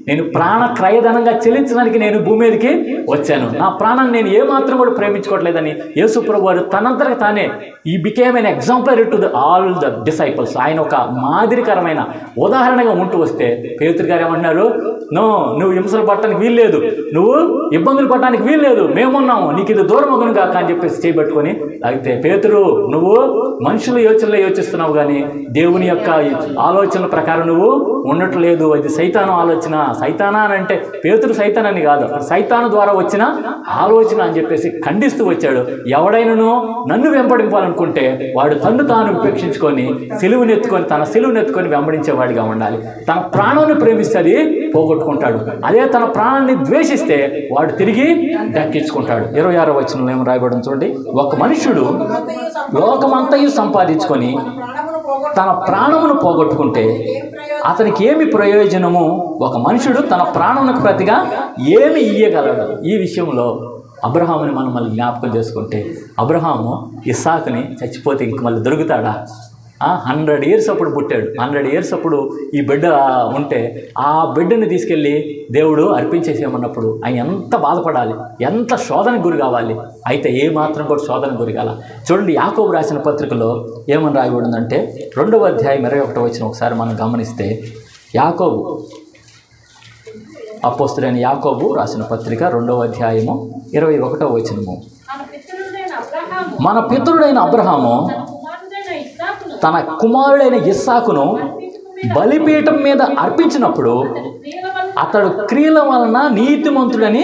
నేను ప్రాణ క్రయధనంగా చెల్లించడానికి నేను భూమి మీదకి వచ్చాను, నా ప్రాణాన్ని నేను ఏమాత్రం కూడా ప్రేమించుకోవట్లేదని యేసు ప్రభు వారు తనంతట తానే he became N exemplary to all the disciples. ఆయన ఒక మాదిరికరమైన ఉదాహరణగా ఉంటూ వస్తే పేతురు గారు ఏమంటున్నారు, నువ్వు హింసలు పడటానికి వీల్లేదు, నువ్వు ఇబ్బందులు పడటానికి వీల్లేదు, మేమున్నాము, నీకు ఇది దూరం అగును కాక అని చెప్పేసి చేయబట్టుకొని, అయితే పేతురు నువ్వు మనుషుల యోచనలో యోచిస్తున్నావు కానీ దేవుని యొక్క ఆలోచనల ప్రకారం నువ్వు ఉండట్లేదు, అది సైతాను ఆలోచన. సైతానా అని అంటే పేతురు సైతానని కాదు, సైతాను ద్వారా వచ్చిన ఆలోచన అని చెప్పేసి ఖండిస్తూ వచ్చాడు. ఎవడైనాను నన్ను వెంబడింపాలనుకుంటే వాడు తన్ను తాను ఉపేక్షించుకొని తన సిలువనెత్తుకొని వెంబడించేవాడిగా ఉండాలి. తన ప్రాణాన్ని ప్రేమిస్తే అది పోగొట్టుకుంటాడు, అదే తన ప్రాణాన్ని ద్వేషిస్తే వాడు తిరిగి దక్కించుకుంటాడు. 26వ వచనంలో ఏమో రాయబడింది చూడండి, ఒక మనుషుడు లోకమంతయు సంపాదించుకొని తన ప్రాణమును పోగొట్టుకుంటే అతనికి ఏమి ప్రయోజనము? ఒక మనుషుడు తన ప్రాణమునకు ప్రతిగా ఏమి ఇయ్యగలడు? ఈ విషయంలో అబ్రహాముని మనం మళ్ళీ జ్ఞాపకం చేసుకుంటే, అబ్రహాము ఇస్సాకుని చచ్చిపోతే ఇంక మళ్ళీ దొరుకుతాడా? 100 years అప్పుడు పుట్టాడు. 100 years అప్పుడు ఈ బిడ్డ ఉంటే ఆ బిడ్డని తీసుకెళ్ళి దేవుడు అర్పించేసేయమన్నప్పుడు ఆయన ఎంత బాధపడాలి, ఎంత శోధనకు గురి కావాలి. అయితే ఏ మాత్రం కూడా శోధనకు గురి కాల. చూడండి, యాకోబు రాసిన పత్రికలో ఏమని రాయబడిందంటే 2వ అధ్యాయం 21వ వచనం ఒకసారి మనం గమనిస్తే, యాకోబు అపోస్తలుడైన యాకోబు రాసిన పత్రిక 2వ అధ్యాయము 21వ వచనము, మన పితరుడైన అబ్రహాము తన కుమారుడైన ఇస్సాకును బలిపీఠం మీద అర్పించినప్పుడు అతడు క్రియల వలన నీతిమంతుడని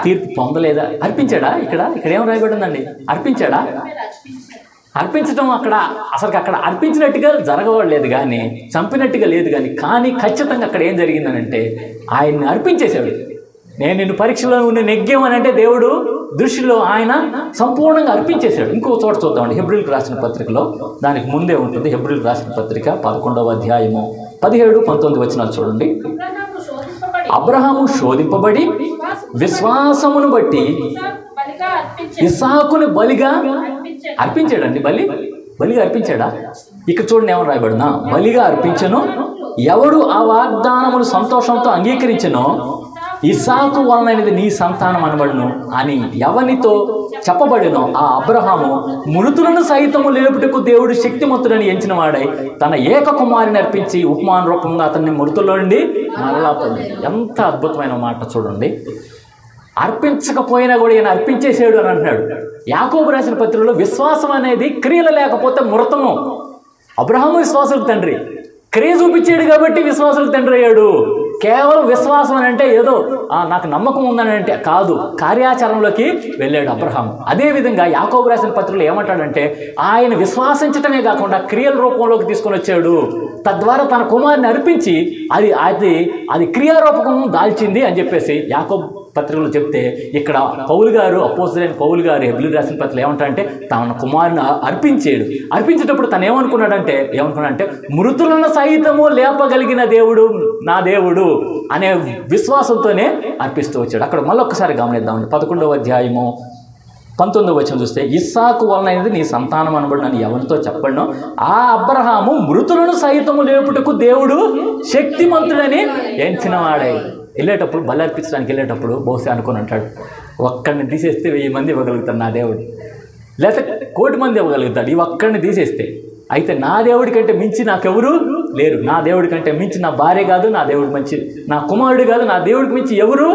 తీర్పు పొందలేదా? అర్పించాడా? ఇక్కడ ఏం రాయబడిందండి? అర్పించాడా? అర్పించడం అక్కడ అర్పించినట్టుగా జరగలేదు కానీ, చంపినట్టుగా లేదు కానీ ఖచ్చితంగా అక్కడ ఏం జరిగిందనంటే ఆయన్ని అర్పించేశాడు. నేను నిన్ను పరీక్షలో నెగ్గామని అంటే దేవుడు దృష్టిలో ఆయన సంపూర్ణంగా అర్పించేశాడు. ఇంకో చోట చూద్దామండి, హెబ్రీయులకు రాసిన పత్రికలో దానికి ముందే ఉంటుంది. హెబ్రీయులకు రాసిన పత్రిక 11వ అధ్యాయము 17-19 వచనాలు చూడండి. అబ్రహాము శోధింపబడి విశ్వాసమును బట్టి ఇస్సాకుని బలిగా అర్పించాడండి. బలిగా అర్పించాడా? ఇక్కడ చూడండి ఏమని రాయబడినా, బలిగా అర్పించను, ఎవడు ఆ వాగ్దానమును సంతోషంతో అంగీకరించనో ఇస్సాకు వలనైనది నీ సంతానం అనబడును అని ఎవనితో చెప్పబడినో ఆ అబ్రహాము మృతులను సైతము లేపుటకు దేవుడు శక్తిమంతుడని ఎంచిన వాడై తన ఏక కుమారుని అర్పించి ఉపమాన రూపంగా అతన్ని మృతుల్లో నుండి మరలా పొందాడు. ఎంత అద్భుతమైన మాట చూడండి. అర్పించకపోయినా కూడా ఈయన అర్పించేసాడు అని అంటున్నాడు. యాకోబు రాసిన పత్రికలో విశ్వాసం అనేది క్రియలు లేకపోతే మృతము. అబ్రహాము విశ్వాసులకు తండ్రి, క్రియ చూపించాడు కాబట్టి విశ్వాసులకు తండ్రి అయ్యాడు. కేవలం విశ్వాసం అని అంటే ఏదో నాకు నమ్మకం ఉందని అంటే కాదు, కార్యాచరణలోకి వెళ్ళాడు అబ్రహాం. అదేవిధంగా యాకోబు రాసిన పత్రికలో ఏమంటాడంటే ఆయన విశ్వాసించటమే కాకుండా క్రియల రూపంలోకి తీసుకొని వచ్చాడు. తద్వారా తన కుమారుని అర్పించి అది క్రియారూపకం దాల్చింది అని చెప్పేసి యాకోబు పత్రికలు చెప్తే, ఇక్కడ పౌలు గారు అపోస్తలుడైన పౌలు గారు హెబ్రీయులకు రాసిన పత్రికలు ఏమంటారంటే తన కుమారుని అర్పించాడు. అర్పించేటప్పుడు తను ఏమనుకున్నాడంటే మృతులను సైతము లేపగలిగిన దేవుడు నా దేవుడు అనే విశ్వాసంతోనే అర్పిస్తూ వచ్చాడు. అక్కడ మళ్ళొక్కసారి గమనిద్దామండి. 11వ అధ్యాయము 19వ వచనం చూస్తే, ఇస్సాకు వలనైనది నీ సంతానం అనబడినని ఎవరితో చెప్పడనో ఆ అబ్రహాము మృతులను సైతము లేపుటకు దేవుడు శక్తిమంతుడని ఎంచిన వాడై. వెళ్ళేటప్పుడు బలి అర్పించడానికి వెళ్ళేటప్పుడు బహుశా అనుకుని అంటాడు, ఒక్కడిని తీసేస్తే 1000 మంది ఇవ్వగలుగుతాడు నా దేవుడు, లేకపోతే 1,000,000 మంది ఇవ్వగలుగుతాడు ఈ ఒక్కడిని తీసేస్తే. అయితే నా దేవుడి కంటే మించి నాకెవరు లేరు, నా దేవుడి కంటే మించి నా భార్య కాదు, నా దేవుడి మంచి నా కుమారుడు కాదు, నా దేవుడికి మించి ఎవరు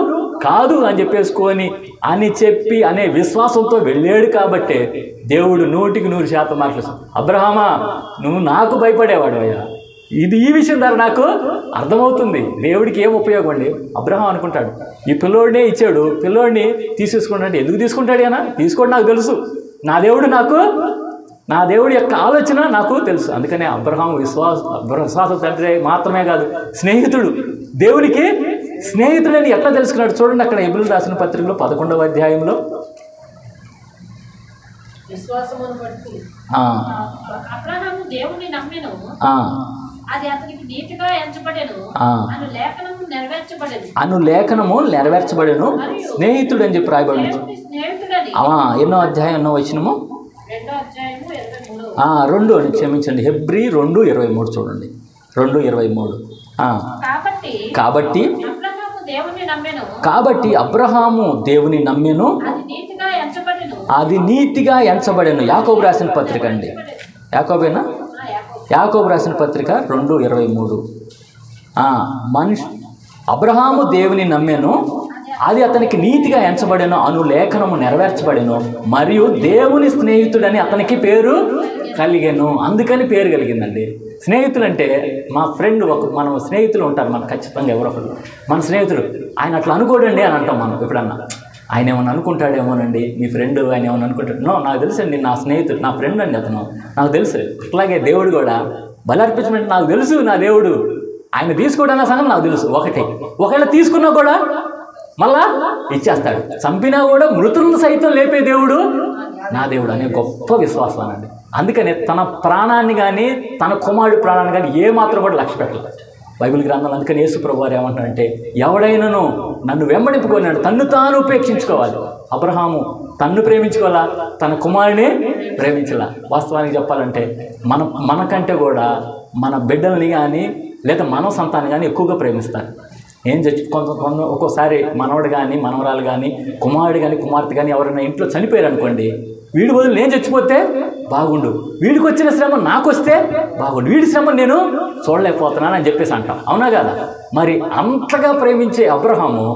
కాదు అని చెప్పేసుకొని అనే విశ్వాసంతో వెళ్ళాడు. కాబట్టే దేవుడు 100% మాట్లాడు, అబ్రహామా నువ్వు నాకు భయపడేవాడు అయ్యా, ఈ విషయం ద్వారా నాకు అర్థమవుతుంది దేవుడికి ఏం ఉపయోగం అండి. అబ్రహాం అనుకుంటాడు ఈ పిల్లోడినే ఇచ్చాడు, పిల్లోడిని తీసేసుకుంటాడు. ఎందుకు తీసుకుంటాడు అనా? తీసుకోండి, నాకు తెలుసు, నా దేవుడి యొక్క ఆలోచన నాకు తెలుసు. అందుకనే అబ్రహాం విశ్వాస తండ్రి మాత్రమే కాదు, స్నేహితుడు, దేవుడికి స్నేహితుడని ఎట్లా తెలుసుకున్నాడు చూడండి. అక్కడ హెబ్రీయులకు రాసిన పత్రికలో 11వ అధ్యాయంలో లేఖనము నెరవేర్చబడెను స్నేహితుడు అని చెప్పి రాయబడింది. ఎన్నో అధ్యాయం ఎన్నో వచనము 2 అని క్షమించండి, హెబ్రీ 2:23 చూడండి. 2:23 కాబట్టి అబ్రహాము దేవుని నమ్మెను, అది నీతిగా ఎంచబడెను. యాకోబు రాసిన పత్రిక అండి, యాకోబు రాసిన పత్రిక 2:23. అబ్రహాము దేవుని నమ్మెను, అది అతనికి నీతిగా ఎంచబడెను అను లేఖనము నెరవేర్చబడెను, మరియు దేవుని స్నేహితుడని అతనికి పేరు కలిగెను. అందుకని పేరు కలిగిందండి. స్నేహితులు అంటే మా ఫ్రెండ్ మనం స్నేహితులు ఉంటారు మనకు ఖచ్చితంగా, ఎవరో ఒకరు మన స్నేహితుడు. ఆయన అట్లా అనుకోడండి అని అంటాం మనం ఎప్పుడన్నా. ఆయన ఏమన్నా అనుకుంటాడేమోనండి మీ ఫ్రెండ్, ఆయన ఏమన్నా అనుకుంటాడు. నాకు తెలుసు అండి, నా స్నేహితుడు, నా ఫ్రెండ్ అండి అతను, నాకు తెలుసు. అట్లాగే దేవుడు కూడా బలి అర్పించమంటే నాకు తెలుసు, నా దేవుడు ఆయన తీసుకోవడం సంగతి నాకు తెలుసు. ఒకవేళ తీసుకున్నా కూడా మళ్ళా ఇచ్చేస్తాడు, చంపినా కూడా మృతులను సైతం లేపే దేవుడు నా దేవుడు అనే గొప్ప విశ్వాసం అనండి. అందుకనే తన ప్రాణాన్ని కానీ తన కుమారుడి ప్రాణాన్ని కానీ ఏమాత్రం కూడా లక్ష్య పెట్టలేదు. బైబిల్ గ్రంథాలు. అందుకని యేసు ప్రభువు వారు ఏమంటారంటే, ఎవడైనాను నన్ను వెంబడింపుకున్నాడు తన్ను తాను ఉపేక్షించుకోవాలి. అబ్రహాము తన్ను ప్రేమించుకోవాలా, తన కుమారుని ప్రేమించాల. వాస్తవానికి చెప్పాలంటే మనకంటే కూడా మన బిడ్డల్ని కానీ లేదా మన సంతానం కానీ ఎక్కువగా ప్రేమిస్తారు. కొంత ఒక్కోసారి మనవడు కానీ మనవరాలు కానీ కుమారుడు కానీ కుమార్తె కానీ ఎవరైనా ఇంట్లో చనిపోయారు అనుకోండి, వీడి బదులు నేను చచ్చిపోతే బాగుండు, వీడికి వచ్చిన శ్రమ నాకు వస్తే బాగుండు, వీడి శ్రమ నేను చూడలేకపోతున్నాను అని చెప్పేసి అంటాం. అవునా కదా? మరి అంతగా ప్రేమించే అబ్రహాము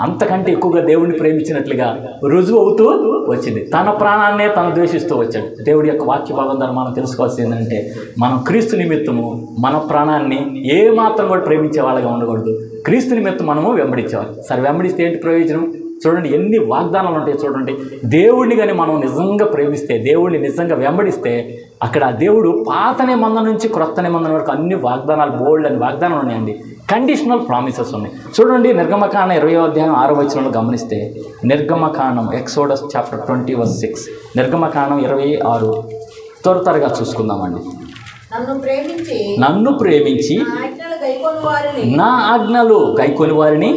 అంతకంటే ఎక్కువగా దేవుడిని ప్రేమించినట్లుగా రుజువు అవుతూ వచ్చింది. తన ప్రాణాన్నే తను ద్వేషిస్తూ వచ్చాడు. దేవుడి యొక్క వాక్య భాగం ద్వారా మనం తెలుసుకోవాల్సింది ఏంటంటే, మనం క్రీస్తు నిమిత్తము మన ప్రాణాన్ని ఏ మాత్రం కూడా ప్రేమించే వాళ్ళగా ఉండకూడదు. క్రీస్తు నిమిత్తం మనము వెంబడించేవాళ్ళు. సరే, వెంబడిస్తే ఏంటి ప్రయోజనం? చూడండి, ఎన్ని వాగ్దానాలు ఉంటాయి చూడండి. దేవుడిని కానీ మనం నిజంగా ప్రేమిస్తే, దేవుడిని నిజంగా వెంబడిస్తే, అక్కడ దేవుడు పాత నిబంధన నుంచి క్రొత్త నిబంధన వరకు అన్ని వాగ్దానాలు, బోల్డ్ అని వాగ్దానాలు ఉన్నాయండి. కండిషనల్ ప్రామిసెస్ ఉన్నాయి. చూడండి, నిర్గమకాండం 20వ అధ్యాయం 6వ వచనంలో గమనిస్తే, నిర్గమకాండం ఎక్సోడస్ చాప్టర్ 20:6, నిర్గమకాండం 26 త్వరగా చూసుకుందామండి. నన్ను ప్రేమించి నా ఆజ్ఞలు గైకొని వారిని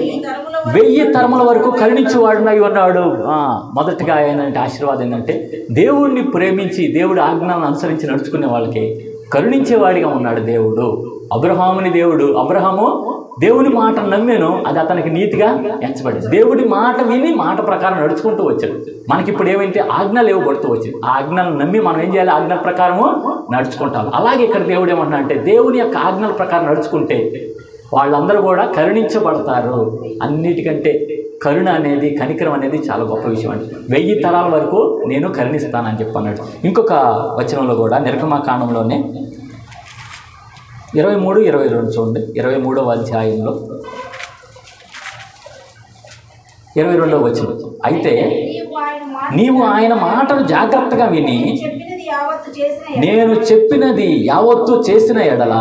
1000 తరముల వరకు కరుణించేవాడునై ఉన్నాడు. మొదటిగా ఏంటంటే ఆశీర్వాదం ఏంటంటే, దేవుడిని ప్రేమించి దేవుడి ఆజ్ఞలను అనుసరించి నడుచుకునే వాళ్ళకి కరుణించేవాడిగా ఉన్నాడు దేవుడు. అబ్రహాము దేవుని మాట నమ్మాను, అది అతనికి నీతిగా ఎంచబడింది. దేవుడి మాట విని మాట ప్రకారం నడుచుకుంటూ వచ్చాడు. మనకిప్పుడు ఏమంటే ఆజ్ఞలు ఇవ్వబడుతూ వచ్చింది. ఆ ఆజ్ఞలను నమ్మి మనం ఏం చేయాలి? ఆజ్ఞల ప్రకారము నడుచుకుంటాం. అలాగే ఇక్కడ దేవుడు ఏమంటున్నా అంటే, దేవుని యొక్క ఆజ్ఞల ప్రకారం నడుచుకుంటే వాళ్ళందరూ కూడా కరుణించబడతారు. అన్నిటికంటే కరుణ అనేది, కనికరం అనేది చాలా గొప్ప విషయం అండి. 1000 తరాల వరకు నేను కరుణిస్తానని చెప్పన్నాడు. ఇంకొక వచనంలో కూడా నిర్గమకాండంలోనే 23, 22 చూడండి. 23వ అధ్యాయంలో 22వ వచనం, అయితే నీవు ఆయన మాటను జాగ్రత్తగా విని నేను చెప్పినది యావత్తు చేసిన ఎడల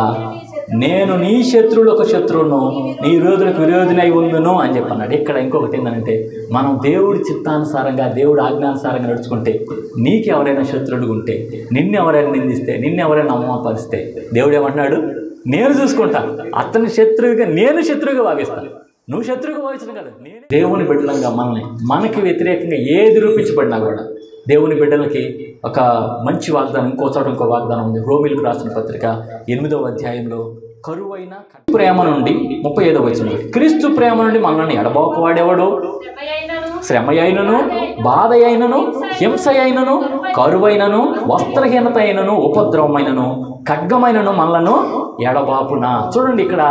నేను నీ శత్రువులకు శత్రువును, నీ విరోధులకు విరోధినై ఉందును అని చెప్పన్నాడు. ఇక్కడ ఇంకొకటి ఏంటంటే, మనం దేవుడి చిత్తానుసారంగా దేవుడి ఆజ్ఞానుసారంగా నడుచుకుంటే, నీకు ఎవరైనా శత్రువులు ఉంటే, నిన్ను ఎవరైనా నిందిస్తే, నిన్ను ఎవరైనా అవమానపరిస్తే, దేవుడు ఏమంటున్నాడు? నేను చూసుకుంటాను. అతని శత్రువుగా నేను శత్రువుగా భావిస్తాను. నువ్వు శత్రువుగా భావించను కదా. నేను దేవుని బిడ్డలంగా మనకి వ్యతిరేకంగా ఏది రూపించబడినా కూడా దేవుని బిడ్డలకి ఒక మంచి వాగ్దానం, ఇంకో వాగ్దానం ఉంది. రోమిలకు రాసిన పత్రిక 8వ అధ్యాయంలో, కరువైన ప్రేమ నుండి 35వ వచనం, క్రీస్తు ప్రేమ నుండి మనల్ని ఎడబాపువాడేవాడు? శ్రమ అయినను, బాధ అయినను, హింస అయినను, కరువైనను, వస్త్రహీనత అయినను, ఉపద్రవమైనను, ఖడ్గమైనను మనలను ఎడబాపునా. చూడండి, ఇక్కడ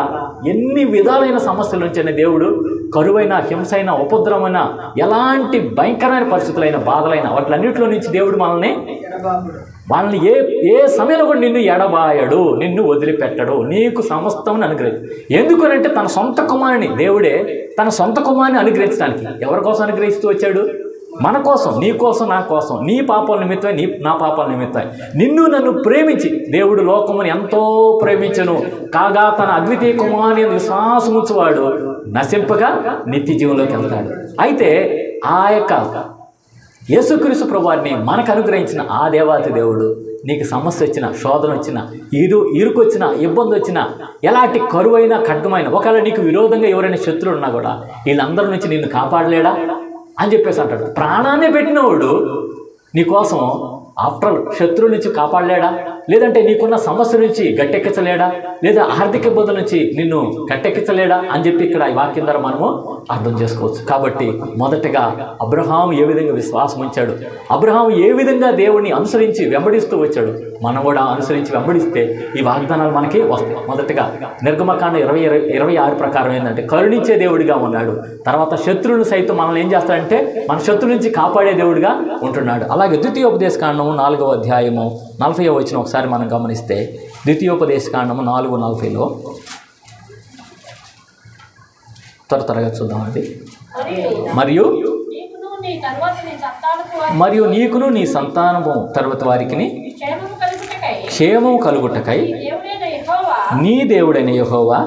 ఎన్ని విధాలైన సమస్యల నుంచి దేవుడు కరువైన, హింసైన, ఉపద్రవమైన, ఎలాంటి భయంకరమైన పరిస్థితులైన, బాధలైన వాటిలన్నింటిలో నుంచి దేవుడు వాళ్ళని ఏ సమయంలో కూడా నిన్ను ఎడబాయడు, నిన్ను వదిలిపెట్టడు, నీకు సమస్తం అనుగ్రహించు. ఎందుకనంటే తన సొంత కుమారుని, దేవుడే తన సొంత కుమారుని అనుగ్రహించడానికి ఎవరి కోసం అనుగ్రహిస్తూ వచ్చాడు? మన కోసం, నీ కోసం, నా కోసం, నీ పాపాల నిమిత్తమై, నా పాపాల నిమిత్తమై నిన్ను నన్ను ప్రేమించి దేవుడు లోకమును ఎంతో ప్రేమించను కాగా తన అద్వితీయ కుమారుని విశ్వాసముంచువాడు నశింపగా నిత్య జీవంలోకి వెళ్తాడు. అయితే ఆ యొక్క యేసుక్రీస్తు ప్రభువారిని మనకు అనుగ్రహించిన ఆ దేవాతి దేవుడు నీకు సమస్య వచ్చిన, శోధన వచ్చిన, ఇరుకొచ్చిన, ఇబ్బంది వచ్చిన, ఎలాంటి కరువైన, ఖడ్గమైన, ఒకవేళ నీకు విరోధంగా ఎవరైనా శత్రువులు ఉన్నా కూడా వీళ్ళందరి నుంచి నిన్ను కాపాడలేడా అని చెప్పేసి అంటాడు. ప్రాణాన్ని పెట్టినవాడు నీకోసం ఆఫ్టర్ శత్రువుల నుంచి కాపాడలేడా? లేదంటే నీకున్న సమస్య నుంచి గట్టెక్కించలేడా? లేదా ఆర్థిక ఇబ్బందుల నుంచి నిన్ను గట్టెక్కించలేడా అని చెప్పి ఇక్కడ ఈ వాక్యం ద్వారా మనము అర్థం చేసుకోవచ్చు. కాబట్టి మొదటగా అబ్రహాము ఏ విధంగా విశ్వాసం ఉంచాడు, అబ్రహాము ఏ విధంగా దేవుడిని అనుసరించి వెంబడిస్తూ వచ్చాడు, మనం కూడా అనుసరించి వెంబడిస్తే ఈ వాగ్దానాలు మనకి వస్తాయి. మొదటగా నిర్గమకాండం 26 ప్రకారం ఏంటంటే, కరుణించే దేవుడిగా ఉన్నాడు. తర్వాత శత్రువులు సైతం మనల్ని ఏం చేస్తాడంటే మన శత్రువుల నుంచి కాపాడే దేవుడిగా ఉంటున్నాడు. అలాగే ద్వితీయోపదేశకాండము 4వ అధ్యాయము 40వ వచనం ఒకసారి మనం గమనిస్తే, ద్వితీయోపదేశకాండము 4:40లో త్వరగా చూద్దామండి. మరియు నీకును నీ సంతానము తరువాత వారికి క్షేమము కలుగుటకై నీ దేవుడైన యెహోవా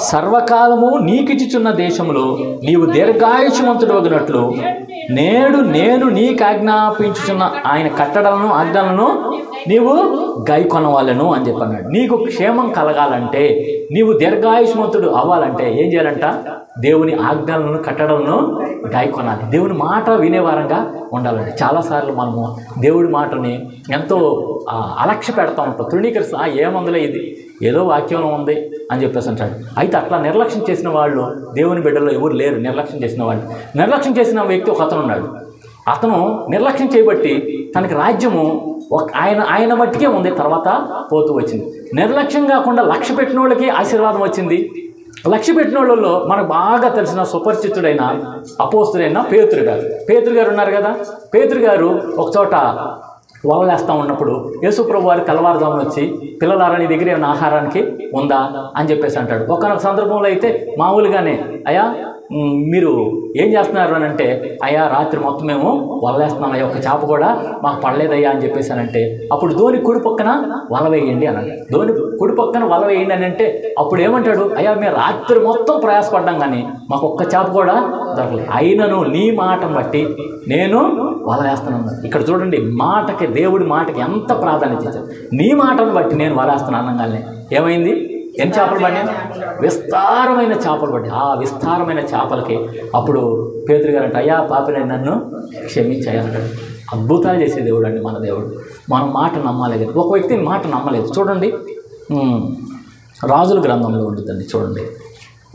సర్వకాలము నీకిచ్చుచున్న దేశములో నీవు దీర్ఘాయుష్మంతుడవగినట్లు నేడు నేను నీకు ఆజ్ఞాపించుచున్న ఆయన కట్టడలను ఆజ్ఞలను నీవు గైకొనవాలను అని చెప్పన్నాడు. నీకు క్షేమం కలగాలంటే, నీవు దీర్ఘాయుష్మంతుడు అవ్వాలంటే ఏం చేయాలంట? దేవుని ఆజ్ఞలను కట్టడలను గైకొనాలి. దేవుని మాట వినేవారంగా ఉండాలండి. చాలాసార్లు మనము దేవుడి మాటని ఎంతో అలక్ష్య పెడతా ఉంటాం, తృణీకరిస్తా. ఏముందిలే, ఇది ఏదో వాక్యంలో ఉంది అని చెప్పేసి అంటాడు. అయితే అట్లా నిర్లక్ష్యం చేసిన వాళ్ళు దేవుని బిడ్డల్లో ఎవరు లేరు. నిర్లక్ష్యం చేసిన వాళ్ళు, నిర్లక్ష్యం చేసిన వ్యక్తి ఒక అతను ఉన్నాడు. అతను నిర్లక్ష్యం చేయబట్టి తనకి రాజ్యము ఆయన మట్టికే ఉంది, తర్వాత పోతూ వచ్చింది. నిర్లక్ష్యం కాకుండా లక్ష్య పెట్టిన వాళ్ళకి ఆశీర్వాదం వచ్చింది. లక్ష్య పెట్టిన వాళ్ళలో మనకు బాగా తెలిసిన సుపరిచితుడైన అపోస్తుడైన పేతురు గారు ఉన్నారు కదా. పేతురు గారు ఒక చోట వలలేస్తూ ఉన్నప్పుడు యేసుప్రభు వారి తెల్లవారుజామున వచ్చి, పిల్లలారా నీ దగ్గర ఏమైనా ఆహారానికి ఉందా అని చెప్పేసి అంటాడు. ఒకనొక సందర్భంలో అయితే మామూలుగానే, అయ్యా మీరు ఏం చేస్తున్నారు అని అంటే, అయ్యా రాత్రి మొత్తం మేము వలలేస్తున్నాం అయ్యా, ఒక చేప కూడా మాకు పడలేదయ్యా అని చెప్పేసానంటే, అప్పుడు ధోని కుడి పక్కన వల వేయండి అని అంటాడు. ధోని కుడి పక్కన వల వేయండి అని అంటే అప్పుడు ఏమంటాడు? అయ్యా మేము రాత్రి మొత్తం ప్రయాసపడ్డాం కానీ మాకు ఒక్క చేప కూడా దొరకలేదు, అయినను నీ మాటను బట్టి నేను వల వేస్తున్నాను. ఇక్కడ చూడండి, మాటకి, దేవుడి మాటకి ఎంత ప్రాధాన్యత ఇచ్చారు. నీ మాటను బట్టి నేను వల వేస్తున్నాను అనగానే ఏమైంది? ఎన్ని చేపలు పడినాయి? విస్తారమైన చేపలు పడ్డాయి. ఆ విస్తారమైన చేపలకి అప్పుడు పేతురు గారు అంటే, అయ్యా పాపిని నన్ను క్షమించాయంటాడు. అద్భుతాలు చేసే దేవుడు అండి మన దేవుడు. మనం మాట నమ్మాలి కదా. ఒక వ్యక్తిని మాట నమ్మలేదు. చూడండి, రాజుల గ్రంథంలో ఉంటుందండి. చూడండి,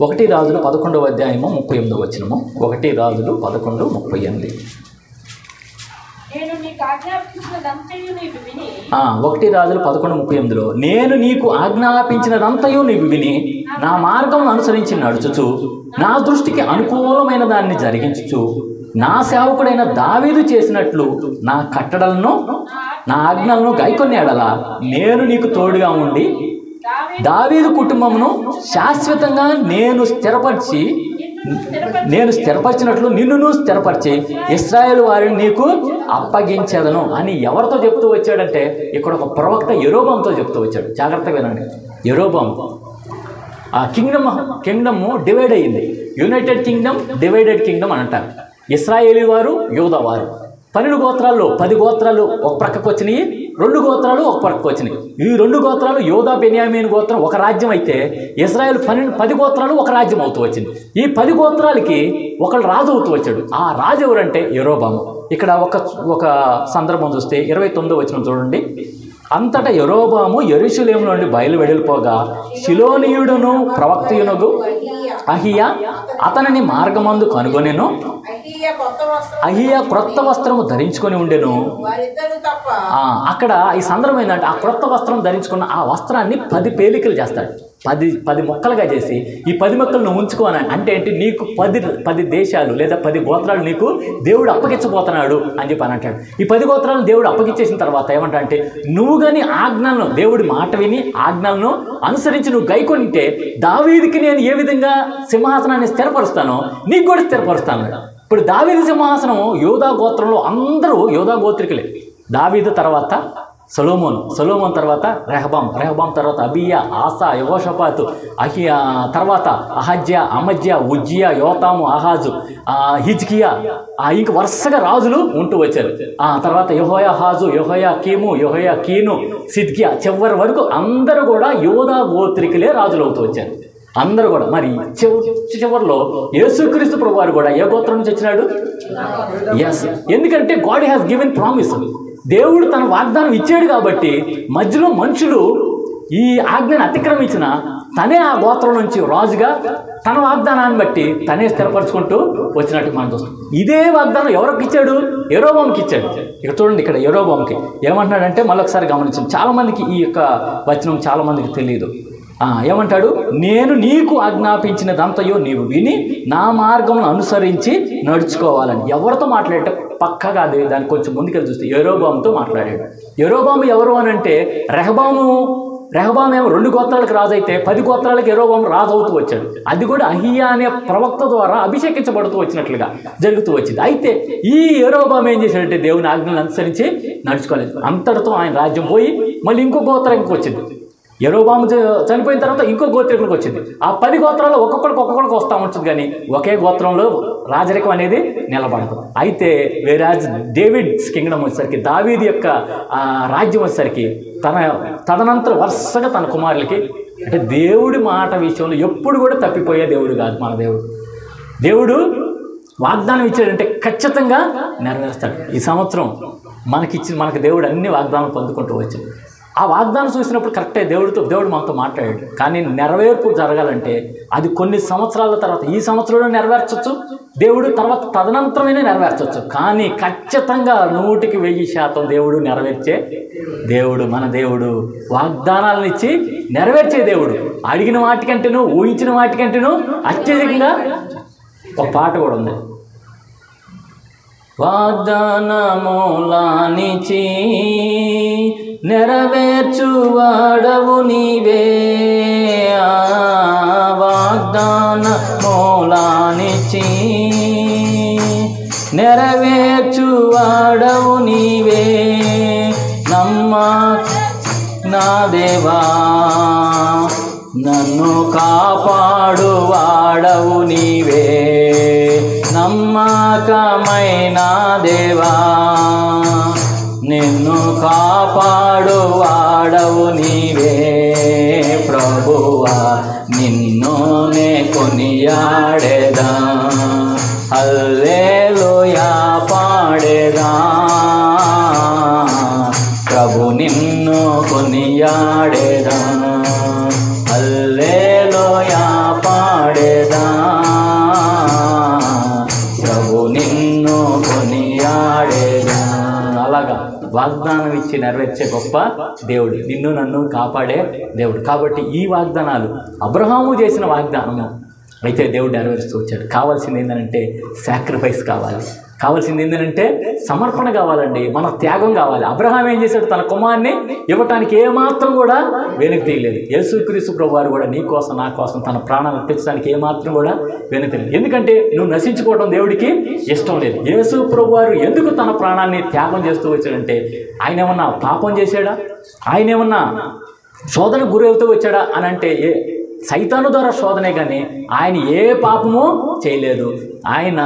1 రాజులు 11వ అధ్యాయము 38వ వచనము. 1 రాజులు 11:38. 1 రాజులు 11:38లో నేను నీకు ఆజ్ఞాపించినదంతయు నీవు విని నా మార్గం అనుసరించి నడుచుచు నా దృష్టికి అనుకూలమైన దాన్ని జరిగించుచు నా సేవకుడైన దావీదు చేసినట్లు నా కట్టడలను నా ఆజ్ఞలను గైకొని ఎడల నేను నీకు తోడుగా ఉండి దావీదు కుటుంబమును శాశ్వతంగా నేను స్థిరపరిచినట్లు నిన్ను స్థిరపరిచి ఇశ్రాయేలు వారిని నీకు అప్పగించేదను అని ఎవరితో చెప్తూ వచ్చాడంటే, ఇక్కడ ఒక ప్రవక్త యెరోబాముతో చెప్తూ వచ్చాడు. జాగ్రత్తగా వినండి. యెరోబాము ఆ కింగ్డమ్ డివైడ్ అయ్యింది. యునైటెడ్ కింగ్డమ్, డివైడెడ్ కింగ్డమ్ అని అంటారు. ఇశ్రాయేలీ వారు, యూదా వారు. 12 గోత్రాల్లో 10 గోత్రాలు ఒక ప్రక్కకు వచ్చినాయి, 2 గోత్రాలు ఒక ప్రక్కకు వచ్చినాయి. ఈ 2 గోత్రాలు యూదా బెన్యామీన్ గోత్రం ఒక రాజ్యం అయితే, ఇశ్రాయేల్ 10 గోత్రాలు ఒక రాజ్యం అవుతూ వచ్చింది. ఈ 10 గోత్రాలకి ఒకళ్ళు రాజు అవుతూ వచ్చాడు. ఆ రాజు ఎవరంటే యెరోబాము. ఇక్కడ ఒక సందర్భం చూస్తే 29వ వచనం చూడండి. అంతటా యెరోబాము యెరూషలేము నుండి బయలువెడలిపోగా షిలోనీయుడును ప్రవక్తయునగు అహియా అతనిని మార్గమందు కనుగొనెను. అహియా క్రొత్త వస్త్రము ధరించుకొని ఉండెను. అక్కడ ఈ సందర్భం ఏంటంటే, ఆ క్రొత్త వస్త్రం ధరించుకున్న ఆ వస్త్రాన్ని 10 పేలికలు చేస్తాడు. 10 మొక్కలుగా చేసి ఈ 10 మొక్కలను ఉంచుకోని అంటే ఏంటి? నీకు 10 దేశాలు లేదా 10 గోత్రాలు నీకు దేవుడు అప్పగించబోతున్నాడు అని చెప్పి అని అంటాడు. ఈ 10 గోత్రాలను దేవుడు అప్పగించేసిన తర్వాత ఏమంటా అంటే, నువ్వు కానీ ఆజ్ఞలను, దేవుడి మాట విని ఆజ్ఞలను అనుసరించి నువ్వు గైకొనింటే దావీదుకి నేను ఏ విధంగా సింహాసనాన్ని స్థిరపరుస్తానో నీకు కూడా స్థిరపరుస్తాను. ఇప్పుడు దావీదు సింహాసనం యూదా గోత్రంలో అందరూ యూదా గోత్రికులే. దావీదు తర్వాత సొలొమోన్ తర్వాత రెహబాం తర్వాత అబియా, ఆసా, యెహోషాపాతు, అహియా తర్వాత అహజ్యా, అమజ్యా, ఉజ్జియా, యోతాము, ఆహాజు, హిజ్కియా, ఇంక వరుసగా రాజులు ఉంటూ వచ్చారు. తర్వాత యెహోయాహాజు, యెహోయాకీను, సిద్కియా, చివరి వరకు అందరూ కూడా యూదా గోత్రికులే రాజులు అవుతూ వచ్చారు. అందరూ కూడా. మరి చివరిలో యేసుక్రీస్తు ప్రభువారు కూడా ఏ గోత్రం నుంచి వచ్చినాడు? ఎస్, ఎందుకంటే గాడ్ హ్యాస్ గివెన్ ప్రామిస్. దేవుడు తన వాగ్దానం ఇచ్చాడు కాబట్టి మధ్యలో మనుషులు ఈ ఆజ్ఞను అతిక్రమించిన తనే ఆ గోత్రం నుంచి రాజుగా తన వాగ్దానాన్ని బట్టి తనే స్థిరపరచుకుంటూ వచ్చినట్టు మనం చూస్తాం. ఇదే వాగ్దానం ఎవరికి ఇచ్చాడు? యెరోబాముకి ఇచ్చాడు. ఇక్కడ చూడండి, ఇక్కడ యెరోబాముకి ఏమంటున్నాడంటే, మళ్ళొకసారి గమనించండి. చాలామందికి ఈ యొక్క వచనం చాలామందికి తెలియదు. ఏమంటాడు? నేను నీకు ఆజ్ఞాపించినదంతయో నీవు విని నా మార్గమును అనుసరించి నడుచుకోవాలని. ఎవరితో మాట్లాడటం పక్కగా అది దాన్ని కొంచెం ముందుకెళ్ళి చూస్తే యెరోబాముతో మాట్లాడాడు. యెరోబాము ఎవరు అని అంటే, రెహబాము ఏమో 2 గోత్రాలకు రాజు అయితే 10 గోత్రాలకు యెరోబాము రాజు అవుతూ వచ్చాడు. అది కూడా అహియా అనే ప్రవక్త ద్వారా అభిషేకించబడుతూ వచ్చినట్లుగా జరుగుతూ వచ్చింది. అయితే ఈ యెరోబాము ఏం చేశాడంటే, దేవుని ఆజ్ఞలను అనుసరించి నడుచుకోలేదు. అంతటితో ఆయన రాజ్యం పోయి మళ్ళీ ఇంకో గోత్రం వచ్చింది. యరొబాము చనిపోయిన తర్వాత ఇంకో గోత్రికులకు వచ్చింది. ఆ 10 గోత్రాల్లో ఒక్కొక్కడికి వస్తూ ఉంటుంది, కానీ ఒకే గోత్రంలో రాజరికం అనేది నిలబడదు. అయితే వేరాజ్ డేవిడ్స్ కింగ్డమ్ వచ్చేసరికి, దావీదు యొక్క రాజ్యం వచ్చేసరికి తదనంతరం వరుసగా తన కుమారులకి, అంటే దేవుడి మాట విషయంలో ఎప్పుడు కూడా తప్పిపోయే దేవుడు కాదు మన దేవుడు. దేవుడు వాగ్దానం ఇచ్చాడంటే ఖచ్చితంగా నెరవేరుస్తాడు. ఈ సంవత్సరం మనకు దేవుడు అన్ని వాగ్దానాలు పొందుకుంటూ వచ్చాడు. ఆ వాగ్దానం చూసినప్పుడు కరెక్టే, దేవుడు మనతో మాట్లాడాడు. కానీ నెరవేర్పు జరగాలంటే అది కొన్ని సంవత్సరాల తర్వాత, ఈ సంవత్సరంలో నెరవేర్చవచ్చు దేవుడు, తర్వాత తదనంతరమైనా నెరవేర్చవచ్చు. కానీ ఖచ్చితంగా 100% దేవుడు నెరవేర్చే దేవుడు మన దేవుడు. వాగ్దానాలను ఇచ్చి నెరవేర్చే దేవుడు. అడిగిన వాటికంటేనూ ఊహించిన వాటికంటేనూ అత్యధికంగా ఒక పాట కూడా ఉంది. వాగ్దానములానిచి నెరవేర్చువాడవు నీవే, వాగ్దానములానిచి నెరవేర్చువాడవు నీవే, నా దేవా నన్ను కాపాడువాడవు నీవే, నమ్మకమైన దేవా నిన్ను కాపాడువాడవు నీవే, ప్రభువా నిన్ను నే కొనియాడేదా, హల్లెలూయా పాడేదా, ప్రభు నిన్ను కొనియాడేదా, హల్లెలూయా పాడేదా, ప్రభు నిన్ను కొనియాడేదా. అలాగా వాగ్దానం ఇచ్చి నెరవేర్చే గొప్ప దేవుడు, నిన్ను నన్ను కాపాడే దేవుడు. కాబట్టి ఈ వాగ్దానాలు అబ్రహాము చేసిన వాగ్దానము అయితే దేవుడు నెరవేరుస్తూ వచ్చాడు. కావాల్సింది ఏంటంటే సాక్రిఫైస్ కావాలి, కావాల్సింది ఏంటంటే సమర్పణ కావాలండి, మన త్యాగం కావాలి. అబ్రహాం ఏం చేశాడు? తన కుమారుని ఇవ్వటానికి ఏమాత్రం కూడా వెనుక తీయలేదు. యేసుక్రీస్తు ప్రభు వారు కూడా నీ కోసం నా కోసం తన ప్రాణాలు అర్పించడానికి ఏమాత్రం కూడా వెనుక తీయలేదు. ఎందుకంటే నువ్వు నశించుకోవడం దేవుడికి ఇష్టం లేదు. యేసు ప్రభు వారు ఎందుకు తన ప్రాణాన్ని త్యాగం చేస్తూ వచ్చాడంటే, ఆయన ఏమన్నా పాపం చేశాడా, ఆయన ఏమన్నా శోధనకు గురవుతూ వచ్చాడా అని అంటే సైతాను ద్వారా శోధనే, కానీ ఆయన ఏ పాపము చేయలేదు. ఆయన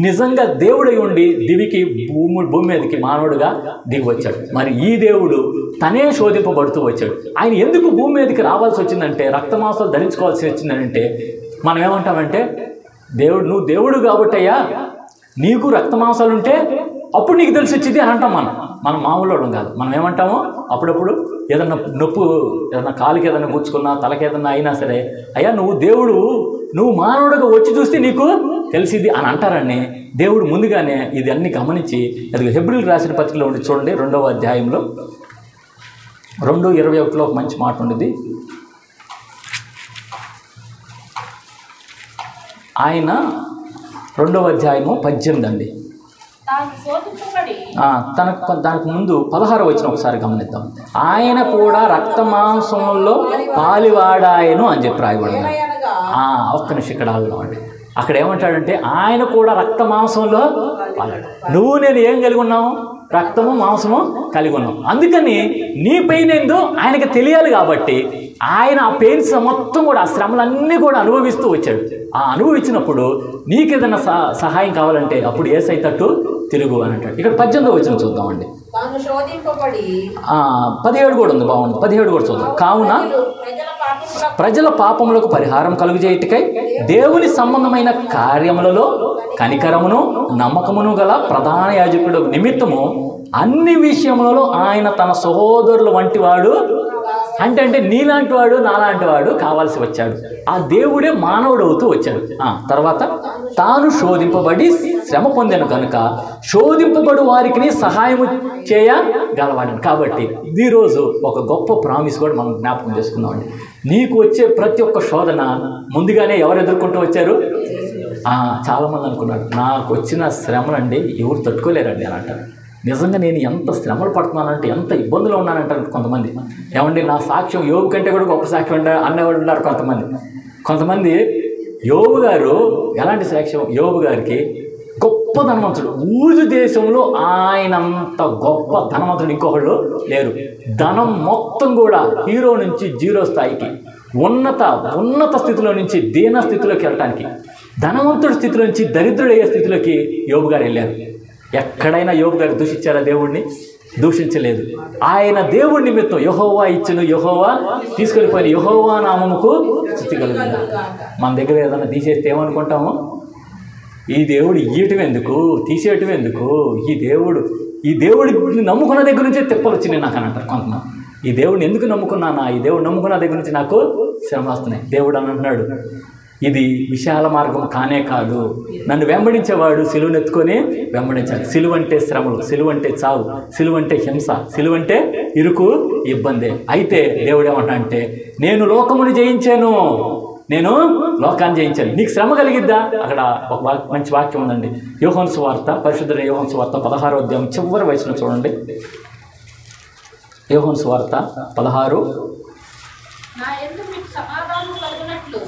నిజంగా దేవుడై ఉండి దివికి భూమి మీదకి మానవుడుగా దిగి వచ్చాడు. మరి ఈ దేవుడు తనే శోధింపబడుతూ వచ్చాడు. ఆయన ఎందుకు భూమి మీదకి రావాల్సి వచ్చిందంటే, రక్తమాంసాలు ధరించుకోవాల్సి వచ్చిందంటే, మనం ఏమంటామంటే, నువ్వు దేవుడు కాబట్టయ్యా నీకు రక్తమాంసాలు ఉంటే అప్పుడు నీకు తెలిసి వచ్చింది అని అంటాం. మనం మామూలు కాదు. మనం ఏమంటామో అప్పుడప్పుడు ఏదన్నా నొప్పు, ఏదన్నా కాలుకి ఏదైనా గుచ్చుకున్నా, తలకి ఏదన్నా అయినా సరే, అయ్యా నువ్వు మానవుడిగా వచ్చి చూస్తే నీకు తెలిసిద్ది అని అంటారని దేవుడు ముందుగానే ఇది అన్ని గమనించి, అది హెబ్రీయులకు రాసిన పత్రికలో ఉండి చూడండి, 2వ అధ్యాయంలో 2:21 ఒక మంచి మాట ఉండేది. ఆయన 2వ అధ్యాయము 18 అండి. దానికి ముందు 16 వచ్చిన ఒకసారి గమనిద్దాం. ఆయన కూడా రక్త మాంసంలో పాలివాడాయను అని చెప్పి రాయబడింది. ఒక్క నిమిషం ఇక్కడ ఆగుదామండి. అక్కడ ఏమంటాడంటే, ఆయన కూడా రక్త మాంసంలో పాలాడు. నువ్వు నేను ఏం కలిగి ఉన్నావు? రక్తము మాంసము కలిగి ఉన్నాం. అందుకని నీ పెయిన్ ఏందో ఆయనకి తెలియాలి కాబట్టి ఆయన ఆ పెయిన్స్ మొత్తం కూడా, ఆ శ్రమలన్నీ కూడా అనుభవిస్తూ వచ్చాడు. ఆ అనుభవించినప్పుడు నీకేదైనా సహాయం కావాలంటే అప్పుడు యేసయ్య తట్టు తిరుగు అని అంటాడు. ఇక్కడ 18వ వచనం చూద్దామండి. 17 కూడా ఉంది, బాగుంది. 17 కూడా చూద్దాం. కావున ప్రజల పాపములకు పరిహారం కలుగజేయుటకై దేవుని సంబంధమైన కార్యములలో కనికరమును నమ్మకమును గల ప్రధాన యాజకుడు నిమిత్తము అన్ని విషయములలో ఆయన తన సహోదరుల వంటి వాడు, అంటే నీలాంటి వాడు నాలాంటి వాడు కావాల్సి వచ్చాడు. ఆ దేవుడే మానవుడు అవుతూ వచ్చాడు. తర్వాత తాను శోధింపబడి శ్రమ పొందాను కనుక శోధింపబడు వారికి సహాయము చేయగలవాడని. కాబట్టి ఈరోజు ఒక గొప్ప ప్రామిస్ కూడా మనం జ్ఞాపకం చేసుకుందామండి. నీకు వచ్చే ప్రతి ఒక్క శోధన ముందుగానే ఎవరు ఎదుర్కొంటూ వచ్చారు? చాలామంది అనుకున్నారు, నాకు వచ్చిన శ్రమలండి ఎవరు తట్టుకోలేరండి అని అంటారు. నిజంగా నేను ఎంత శ్రమలు పడుతున్నానంటే, ఎంత ఇబ్బందులు ఉన్నానంటారు కొంతమంది. ఏమండి, నా సాక్ష్యం యోబు కంటే కూడా గొప్ప సాక్ష్యం అన్నవాళ్ళు ఉన్నారు కొంతమంది. యోబు గారు ఎలాంటి సాక్ష్యం? యోబు గారికి గొప్ప గొప్ప ధనవంతుడు. ఊజు దేశంలో ఆయనంత గొప్ప ధనవంతుడు ఇంకొకళ్ళు లేరు. ధనం మొత్తం కూడా హీరో నుంచి జీరో స్థాయికి, ఉన్నత స్థితిలో నుంచి దీన స్థితిలోకి వెళ్ళటానికి, ధనవంతుడి స్థితిలో నుంచి దరిద్రుడయ్యే స్థితిలోకి యోబు గారు వెళ్ళారు. ఎక్కడైనా యోబు గారు దూషించారా దేవుణ్ణి? దూషించలేదు. ఆయన దేవుడి నిమిత్తం యెహోవా ఇచ్చును, యెహోవా తీసుకొని పోయిన యెహోవా నామముకు స్తుతి కలుగును. మన దగ్గర ఏదైనా తీసేస్తే ఏమనుకుంటాము? ఈ దేవుడు ఇయ్యటం ఎందుకు, తీసేయటం ఎందుకు, ఈ దేవుడిని నమ్ముకున్న దగ్గర నుంచే తిప్పలు వచ్చినాయి నాకు అని అంటారు కొంతమంది. ఈ దేవుడిని ఎందుకు నమ్ముకున్నానా, ఈ దేవుడు నమ్ముకున్న దగ్గర నుంచి నాకు శ్రమ వస్తున్నాయి. దేవుడు అని అంటున్నాడు, ఇది విశాల మార్గం కానే కాదు, నన్ను వెంబడించేవాడు సిలువను ఎత్తుకొని వెంబడించాలి. సిలువ అంటే శ్రమలు, సిలువ అంటే చావు, సిలువ అంటే హింస, సిలువ అంటే ఇరుకు ఇబ్బందే. అయితే దేవుడు ఏమంటా అంటే, నేను లోకమును జయించాను, నేను లోకాన్ని జయించాను. నీకు శ్రమ కలిగిద్దా? అక్కడ ఒక మంచి వాక్యం ఉందండి, యోహాను సువార్త, పరిశుద్ధుడైన యోహాను సువార్త 16వ అధ్యాయం చివరి వచనం చూడండి. యోహాను సువార్త 16,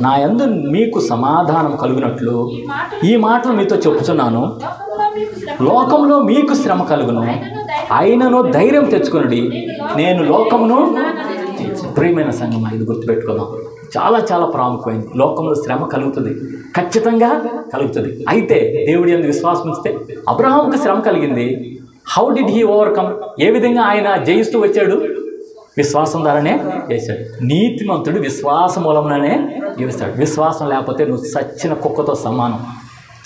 నా యందు మీకు సమాధానం కలుగునట్లు ఈ మాటలు మీతో చెప్పుచున్నాను. లోకంలో మీకు శ్రమ కలుగును, అయినను ధైర్యం తెచ్చుకొనుడి, నేను లోకమును. ప్రియమైన సంగమా, ఇది గుర్తుపెట్టుకుందాం, చాలా చాలా ప్రాముఖ్యమైనది. లోకంలో శ్రమ కలుగుతుంది, ఖచ్చితంగా కలుగుతుంది. అయితే దేవుడి యందు విశ్వాసం ఉంచితే అబ్రహాముకు శ్రమ కలిగింది. How did he overcome? ఏ విధంగా ఆయన జయిస్తూ వచ్చాడు? విశ్వాసం ద్వారానే చేశాడు. నీతిమంతుడు విశ్వాసం మూలంలోనే జీవిస్తాడు. విశ్వాసం లేకపోతే నువ్వు చచ్చిన కుక్కతో సమానం,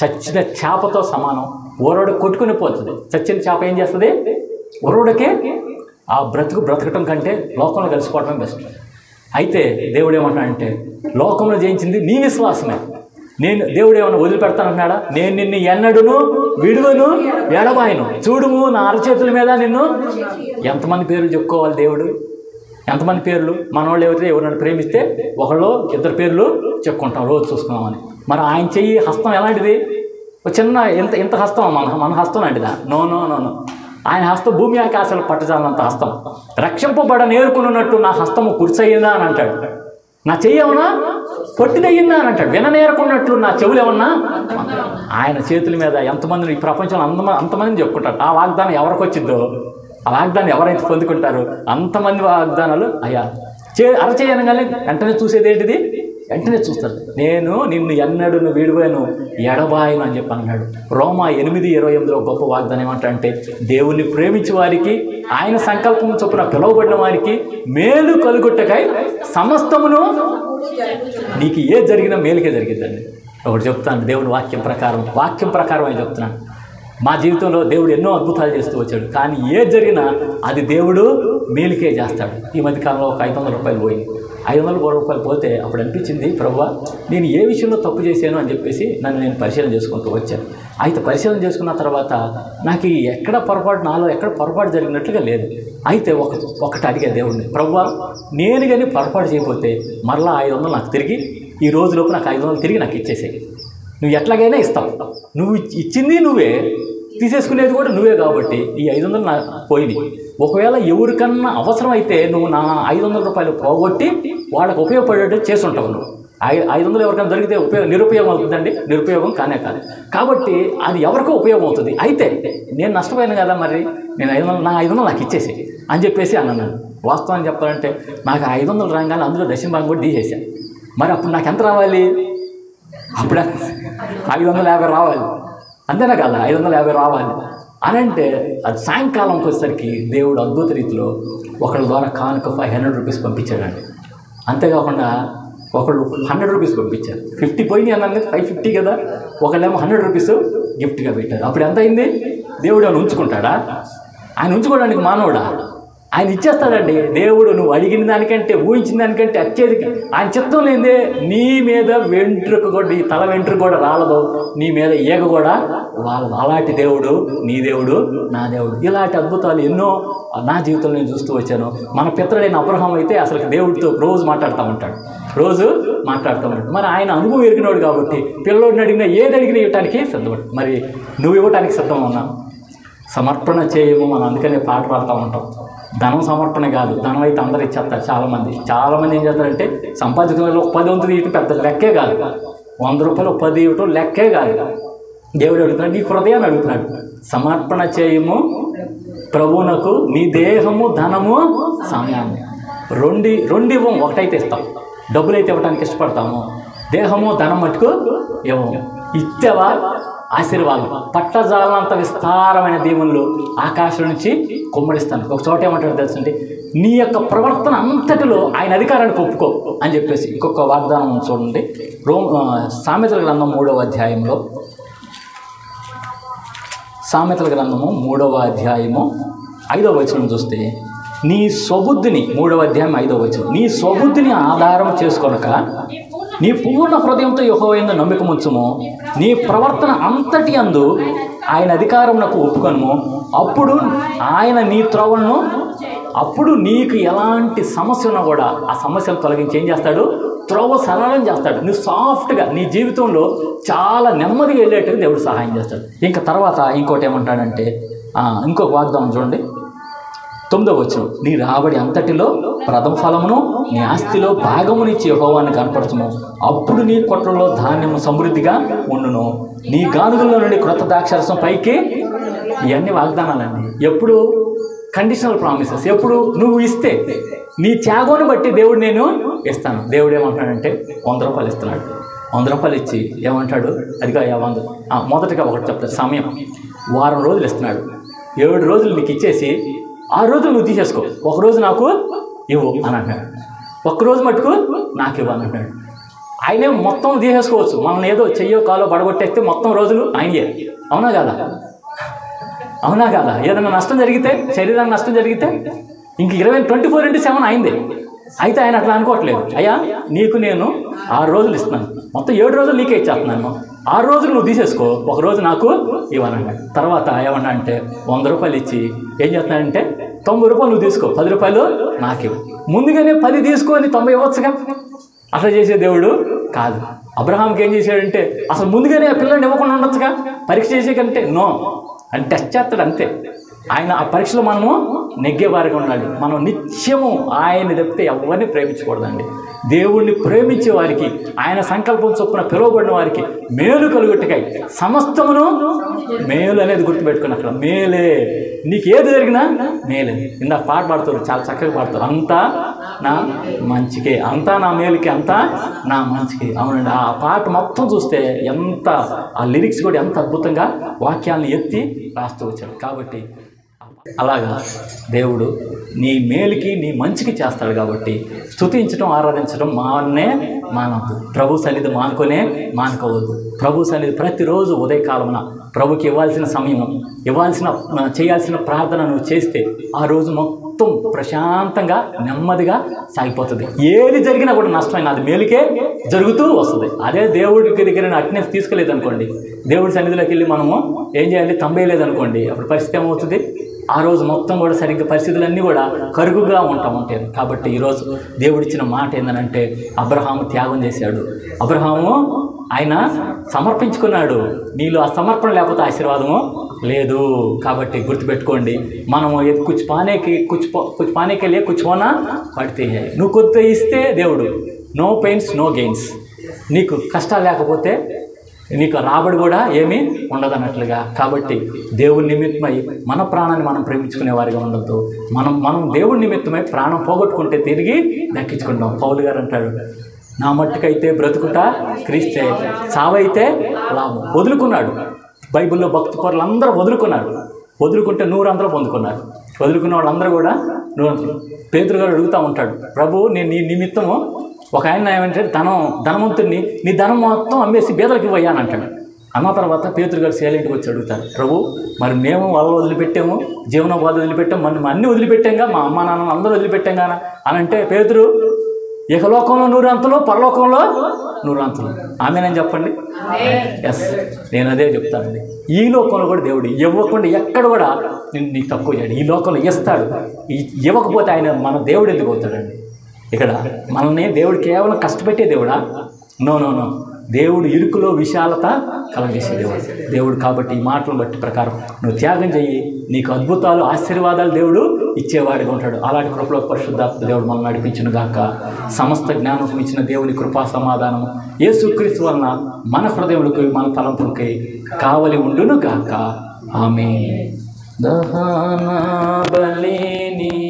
చచ్చిన చేపతో సమానం. ఊరడు కొట్టుకుని పోతుంది. చచ్చిన చేప ఏం చేస్తుంది? ఊరడికే ఆ బ్రతకటం కంటే లోకంలో కలిసిపోవటం బెస్ట్. అయితే దేవుడు ఏమంటాడంటే, లోకంలో జయించింది నీ విశ్వాసమే. దేవుడు ఏమన్నా వదిలిపెడతానంటున్నాడా? నేను నిన్ను ఎన్నడును విడువను ఎడబాయను, చూడుము నా అరచేతుల మీద నిన్ను. ఎంతమంది పేర్లు చెప్పుకోవాలి దేవుడు? ఎంతమంది పేర్లు? మనవాళ్ళు ఎవరైనా ప్రేమిస్తే ఒకళ్ళు ఇద్దరు పేర్లు చెప్పుకుంటాం రోజు చూసుకున్నామని. మరి ఆయన చెయ్యి హస్తం ఎలాంటిది? ఒక చిన్న ఇంత హస్తం మన హస్తం లాంటిదా? No no no no. ఆయన హస్తం భూమి ఆకాశాలు పట్టజాలంత హస్తం. రక్షింపబడ నేర్కొనున్నట్టు నా హస్తము కుర్చయిందా అని అంటాడు. నా చెయ్యి ఏమన్నా పొట్టిదయ్యిందా అని అంటాడు. విననేరకున్నట్లు నా చెవులు ఏమన్నా. ఆయన చేతుల మీద ఎంతమందిని ఈ ప్రపంచంలో అంతమందిని చెప్పుకుంటారు. ఆ వాగ్దానం ఎవరికి వచ్చిందో, ఆ వాగ్దానం ఎవరైతే పొందుకుంటారో అంతమంది వాగ్దానాలు అయ్యా అరచేయనగానే వెంటనే చూసేది ఏంటిది? వెంటనే చూస్తారు. నేను నిన్ను ఎన్నడును విడువను ఎడబాయను అని చెప్పి అన్నాడు. రోమా 8:28 గొప్ప వాగ్దానం ఏమంటాడంటే, దేవుణ్ణి ప్రేమించే వారికి, ఆయన సంకల్పం చొప్పున పిలువబడిన వారికి మేలు కలుగుట్టకై సమస్తమును. నీకు ఏది జరిగినా మేలుకే జరిగిద్దండి. ఒకటి చెప్తాను, దేవుని వాక్యం ప్రకారం అని చెప్తున్నాను. మా జీవితంలో దేవుడు ఎన్నో అద్భుతాలు చేస్తూ వచ్చాడు. కానీ ఏది జరిగినా అది దేవుడు మేలుకే చేస్తాడు. ఈ మధ్యకాలంలో ఒక 500 రూపాయలు పోయింది. 500 రూపాయలు పోతే అప్పుడు అనిపించింది, ప్రభువా నేను ఏ విషయంలో తప్పు చేశాను అని చెప్పేసి నేను పరిశీలన చేసుకుంటూ వచ్చాను. అయితే పరిశీలన చేసుకున్న తర్వాత నాకు నాలో ఎక్కడ పొరపాటు జరిగినట్లుగా లేదు. అయితే ఒకటి అడిగా దేవుడిని, ప్రభువా నేను కానీ పొరపాటు చేయకపోతే మరలా 500 నాకు తిరిగి, ఈ రోజులోపు నాకు 500 తిరిగి నాకు ఇచ్చేసేయి. నువ్వు ఎట్లాగైనా ఇస్తావు, నువ్వు ఇచ్చింది నువ్వే, తీసేసుకునేది కూడా నువ్వే, కాబట్టి ఈ 500 నాకు పోయినాయి. ఒకవేళ ఎవరికన్నా అవసరం అయితే నువ్వు నా 500 రూపాయలు పోగొట్టి వాళ్ళకు ఉపయోగపడేట్టు చేసుంటావు. నువ్వు 500 ఎవరికైనా దొరికితే నిరుపయోగం అవుతుందండి, నిరుపయోగం కానే కాదు. కాబట్టి అది ఎవరికో ఉపయోగం అవుతుంది. అయితే నేను నష్టపోయాను కదా, మరి నేను 500 నాకు ఇచ్చేసి అని చెప్పేసి అన్నాను. వాస్తవాన్ని చెప్పాలంటే నాకు 500 రాగానే అందులో దశంభాగం కూడా తీసేసాను. మరి అప్పుడు నాకు ఎంత రావాలి? అప్పుడు 550 రావాలి, అంతేనా కదా? 550 రావాలి అని అంటే అది సాయంకాలంకి వచ్చేసరికి దేవుడు అద్భుత రీతిలో ఒకళ్ళ ద్వారా కానుక 500 రూపీస్ పంపించాడండి. అంతేకాకుండా ఒకళ్ళు 100 రూపీస్ పంపించారు. 50 పోయినాయి అన్నది 550 కదా. ఒకళ్ళేమో 100 రూపీస్ గిఫ్ట్గా పెట్టారు. అప్పుడు ఎంత అయింది? దేవుడు ఆయన ఉంచుకుంటాడా? ఆయన ఉంచుకోవడానికి మానవుడా? ఆయన ఇచ్చేస్తాడండి. దేవుడు నువ్వు అడిగిన దానికంటే, ఊహించిన దానికంటే అత్యధిక ఆయన చిత్తం లేదే. నీ మీద వెంట్రుక కూడా, నీ తల వెంట్రుక కూడా రాలదు, నీ మీద ఈగ కూడా వాళ్ళదు. అలాంటి దేవుడు నీ దేవుడు, నా దేవుడు. ఇలాంటి అద్భుతాలు ఎన్నో నా జీవితంలో నేను చూస్తూ వచ్చాను. మన పితరుడైన అబ్రహాం అయితే అసలు దేవుడితో రోజు మాట్లాడుతూ ఉంటాడు. మరి ఆయన అనుభవం ఎరిగినోడు కాబట్టి పిల్లోడిని అడిగినా ఏది అడిగినా ఇవ్వటానికి సిద్ధపడు. మరి నువ్వు ఇవ్వటానికి సిద్ధం ఉన్నా? సమర్పణ చేయము. మనం అందుకనే పాట పాడుతూ ఉంటాం. ధనం సమర్పణ కాదు, ధనం అయితే అందరూ ఇచ్చేస్తారు. చాలామంది ఏం చేస్తారంటే సంపాదించిన 10 వంతులు ఇవ్వటం పెద్ద లెక్కే కాదు. 100 రూపాయలు 10 ఇవ్వటం లెక్కే కాదు. దేవుడు అడుగుతున్నాడు, నీ హృదయాన్ని అడుగుతున్నాడు. సమర్పణ చేయము ప్రభువునకు నీ దేహము, ధనము, సమయాన్ని. రెండు ఇవ్వం, ఒకటైతే ఇస్తాం. డబ్బులైతే ఇవ్వడానికి ఇష్టపడతాము, దేహము ధనం మట్టుకు ఇవ్వము. ఇచ్చేవా ఆశీర్వాదం, పట్టజాలంత విస్తారమైన దీవుల్లో ఆకాశం నుంచి కుమ్మడిస్తాను. ఒక చోట ఏమంటాడు తెలుసండి, నీ యొక్క ప్రవర్తన అంతటిలో ఆయన అధికారానికి ఒప్పుకో అని చెప్పేసి. ఇంకొక వాగ్దానం చూడండి, సామెతల గ్రంథం 3వ అధ్యాయంలో, సామెతల గ్రంథము 3వ అధ్యాయము 5వ వచనం చూస్తే, నీ స్వబుద్ధిని, 3వ అధ్యాయం 5వ వచనం, నీ స్వబుద్ధిని ఆధారం చేసుకొనక నీ పూర్ణ హృదయంతో యెహోవా యందు నమ్మిక ఉంచుము, నీ ప్రవర్తన అంతటి యందు ఆయన అధికారమునకు ఒప్పుకొనుము, అప్పుడు ఆయన నీ త్రోవలను, అప్పుడు నీకు ఎలాంటి సమస్య ఉన్నా కూడా ఆ సమస్యను తొలగించి ఏం చేస్తాడు, త్రోవ సరళం చేస్తాడు. నువ్వు సాఫ్ట్గా నీ జీవితంలో చాలా నెమ్మదిగా వెళ్ళేట్టుగా దేవుడు సహాయం చేస్తాడు. ఇంకా తర్వాత ఇంకోటి ఏమంటాడంటే, ఇంకొక వాగ్దానం చూడండి, 9వ వచనం, నీ రాబడి అంతటిలో ప్రథమ ఫలమును నీ ఆస్తిలో భాగమునిచ్చి యెహోవాను కనపరచుము, అప్పుడు నీ కొట్లలో ధాన్యము సమృద్ధిగా ఉండును, నీ గానుగుల్లో నుండి క్రొత్త ద్రాక్షారసం పైకి. ఇవన్నీ వాగ్దానాలండి. ఎప్పుడు కండిషనల్ ప్రామిసెస్. ఎప్పుడు నువ్వు ఇస్తే నీ త్యాగాన్ని బట్టి దేవుడు నేను ఇస్తాను. దేవుడు ఏమంటున్నాడంటే 100 రూపాయలు ఇస్తున్నాడు. 100 రూపాయలు ఇచ్చి ఏమంటాడు, అదిగా 100. మొదటగా ఒకటి చెప్తాడు, సమయం. వారం రోజులు ఇస్తున్నాడు. 7 రోజులు నీకు ఇచ్చేసి 6 రోజులు నువ్వు తీసేసుకో, 1 రోజు నాకు ఇవ్వు అని అంటున్నాడు. 1 రోజు మటుకు నాకు ఇవ్వు అని అంటున్నాడు. ఆయనే మొత్తం తీసేసుకోవచ్చు. మనం ఏదో చెయ్యో కాలో పడగొట్టేస్తే మొత్తం రోజులు ఆయనయే. అవునా కాదా? అవునా కాదా? ఏదైనా నష్టం జరిగితే, శరీరానికి నష్టం జరిగితే ఇంక 24/7 అయిందే. అయితే ఆయన అట్లా అనుకోవట్లేదు. అయ్యా నీకు నేను 6 రోజులు ఇస్తున్నాను, మొత్తం 7 రోజులు నీకే ఇచ్చేస్తున్నాను, 6 రోజులు నువ్వు తీసేసుకో, 1 రోజు నాకు ఇవ్వనన్నాడు. తర్వాత ఏమన్నా అంటే 100 రూపాయలు ఇచ్చి ఏం చేస్తున్నాడంటే 90 రూపాయలు నువ్వు తీసుకో, 10 రూపాయలు నాకు ఇవ్వు. ముందుగానే 10 తీసుకొని 90 ఇవ్వచ్చుగా. అట్లా చేసే దేవుడు కాదు. అబ్రహాంకి ఏం చేశాడంటే అసలు ముందుగానే ఆ పిల్లని ఇవ్వకుండా ఉండొచ్చుగా, పరీక్ష చేసే కంటే నో అని టెస్ట్ చేస్తాడు అంతే. ఆయన ఆ పరీక్షలో మనము నెగ్గేవారిగా ఉండాలి. మనం నిత్యము ఆయన్ని తప్పితే ఎవరిని ప్రేమించకూడదండి. దేవుణ్ణి ప్రేమించే వారికి, ఆయన సంకల్పం చొప్పున పిలువబడిన వారికి మేలు కలుగుటకై సమస్తమును మేలు అనేది గుర్తుపెట్టుకుని, అక్కడ మేలే, నీకు ఏది జరిగినా మేలే. ఇందాక పాట పాడుతారు, చాలా చక్కగా పాడతారు, అంతా నా మంచికే, అంతా నా మేలుకి, అంతా నా మంచికి. అవునండి, ఆ పాట మొత్తం చూస్తే ఎంత, ఆ లిరిక్స్ కూడా ఎంత అద్భుతంగా వాక్యాలను ఎత్తి రాస్తూ వచ్చాడు. కాబట్టి అలాగా దేవుడు నీ మేలుకి, నీ మంచికి చేస్తాడు. కాబట్టి స్తుతించడం, ఆరాధించడం మానవద్దు. ప్రభు సన్నిధి మానుకోవద్దు. ప్రభు సన్నిధి ప్రతిరోజు ఉదయకాలమున ప్రభుకి ఇవ్వాల్సిన సమయం, చేయాల్సిన ప్రార్థన నువ్వు చేస్తే ఆ రోజు మొత్తం ప్రశాంతంగా నెమ్మదిగా సాగిపోతుంది. ఏది జరిగినా కూడా నష్టమైన అది మేలుకే జరుగుతూ వస్తుంది. అదే దేవుడికి దగ్గర అటెండెన్స్ తీసుకోలేదనుకోండి, దేవుడి సన్నిధిలోకి వెళ్ళి మనము ఏం చేయాలి, తంబేయలేదనుకోండి, అప్పుడు పరిస్థితి ఏమవుతుంది, ఆ రోజు మొత్తం కూడా సరిగ్గా పరిస్థితులన్నీ కూడా కరుగుగా ఉంటాయి. కాబట్టి ఈరోజు దేవుడిచ్చిన మాట ఏంటంటే, అబ్రహాము త్యాగం చేశాడు. అబ్రహాము ఆయన సమర్పించుకున్నాడు. నీలో ఆ సమర్పణ లేకపోతే ఆశీర్వాదము లేదు. కాబట్టి గుర్తుపెట్టుకోండి, మనము కుచ్ పానేకి లే కుచ్ హోనా పడితే, నువ్వు కొత్త ఇస్తే దేవుడు నో పెయిన్స్ నో గెయిన్స్. నీకు కష్టాలు లేకపోతే నీకు రాబడి కూడా ఏమీ ఉండదన్నట్లుగా. కాబట్టి దేవుడి నిమిత్తమై మన ప్రాణాన్ని మనం ప్రేమించుకునే వారిగా ఉండద్దు. మనం దేవుడి నిమిత్తమై ప్రాణం పోగొట్టుకుంటే తిరిగి దక్కించుకుంటాం. పౌలు గారు అంటాడు, నా మట్టుకైతే బ్రతుకుట క్రీస్తే, చావైతే లాభం. వదులుకున్నాడు. బైబిల్లో భక్తి పరులు అందరూ వదులుకుంటే 100 పొందుకున్నారు. వదులుకున్న వాళ్ళందరూ కూడా 100. పేతురు గారు అడుగుతూ ఉంటాడు, ప్రభు నేను నీ నిమిత్తము, ఒక ఆయన ఏమంటే ధనవంతుడిని నీ ధనం మొత్తం అమ్మేసి బీదలకి ఇవ్వయ్యా అని అంటాడు. అన్న తర్వాత పేతురు గారు సైలెంట్గా వచ్చి అడుగుతారు, ప్రభు మరి మేము వాళ్ళు వదిలిపెట్టాము, జీవనోపాధి వదిలిపెట్టాము, మనం అన్నీ వదిలిపెట్టాంగా, మా అమ్మ నాన్న అందరూ వదిలిపెట్టాంగా అని అంటే, పేతురు ఇహలోకంలో 100 అంతలు, పరలోకంలో 100 అంతలు. ఆమెనని చెప్పండి. ఎస్, నేను అదే చెప్తానండి. ఈ లోకంలో కూడా దేవుడు ఇవ్వకుండా ఎక్కడ కూడా నీకు తక్కువ చేయడు. ఈ లోకంలో ఇస్తాడు. ఇవ్వకపోతే ఆయన మన దేవుడు ఎందుకు అవుతాడండి? ఇక్కడ మనల్ని దేవుడు కేవలం కష్టపెట్టే దేవుడా? నో. దేవుడు ఇరుకులో విశాలత కలగజేసే దేవుడు. కాబట్టి ఈ మాటలను బట్టి ప్రకారం నువ్వు త్యాగం చెయ్యి, నీకు అద్భుతాలు, ఆశీర్వాదాలు దేవుడు ఇచ్చేవాడిగా ఉంటాడు. అలాంటి కృపలో పరిశుద్ధాత్మ దేవుడు మనల్ని నడిపించును గాక. సమస్త జ్ఞానం ఇచ్చిన దేవుని కృపా సమాధానం యేసుక్రీస్తు వలన మన హృదయములకి మన తలంపులకి కావలి ఉండును గాక. ఆమేన్. దహన బలిని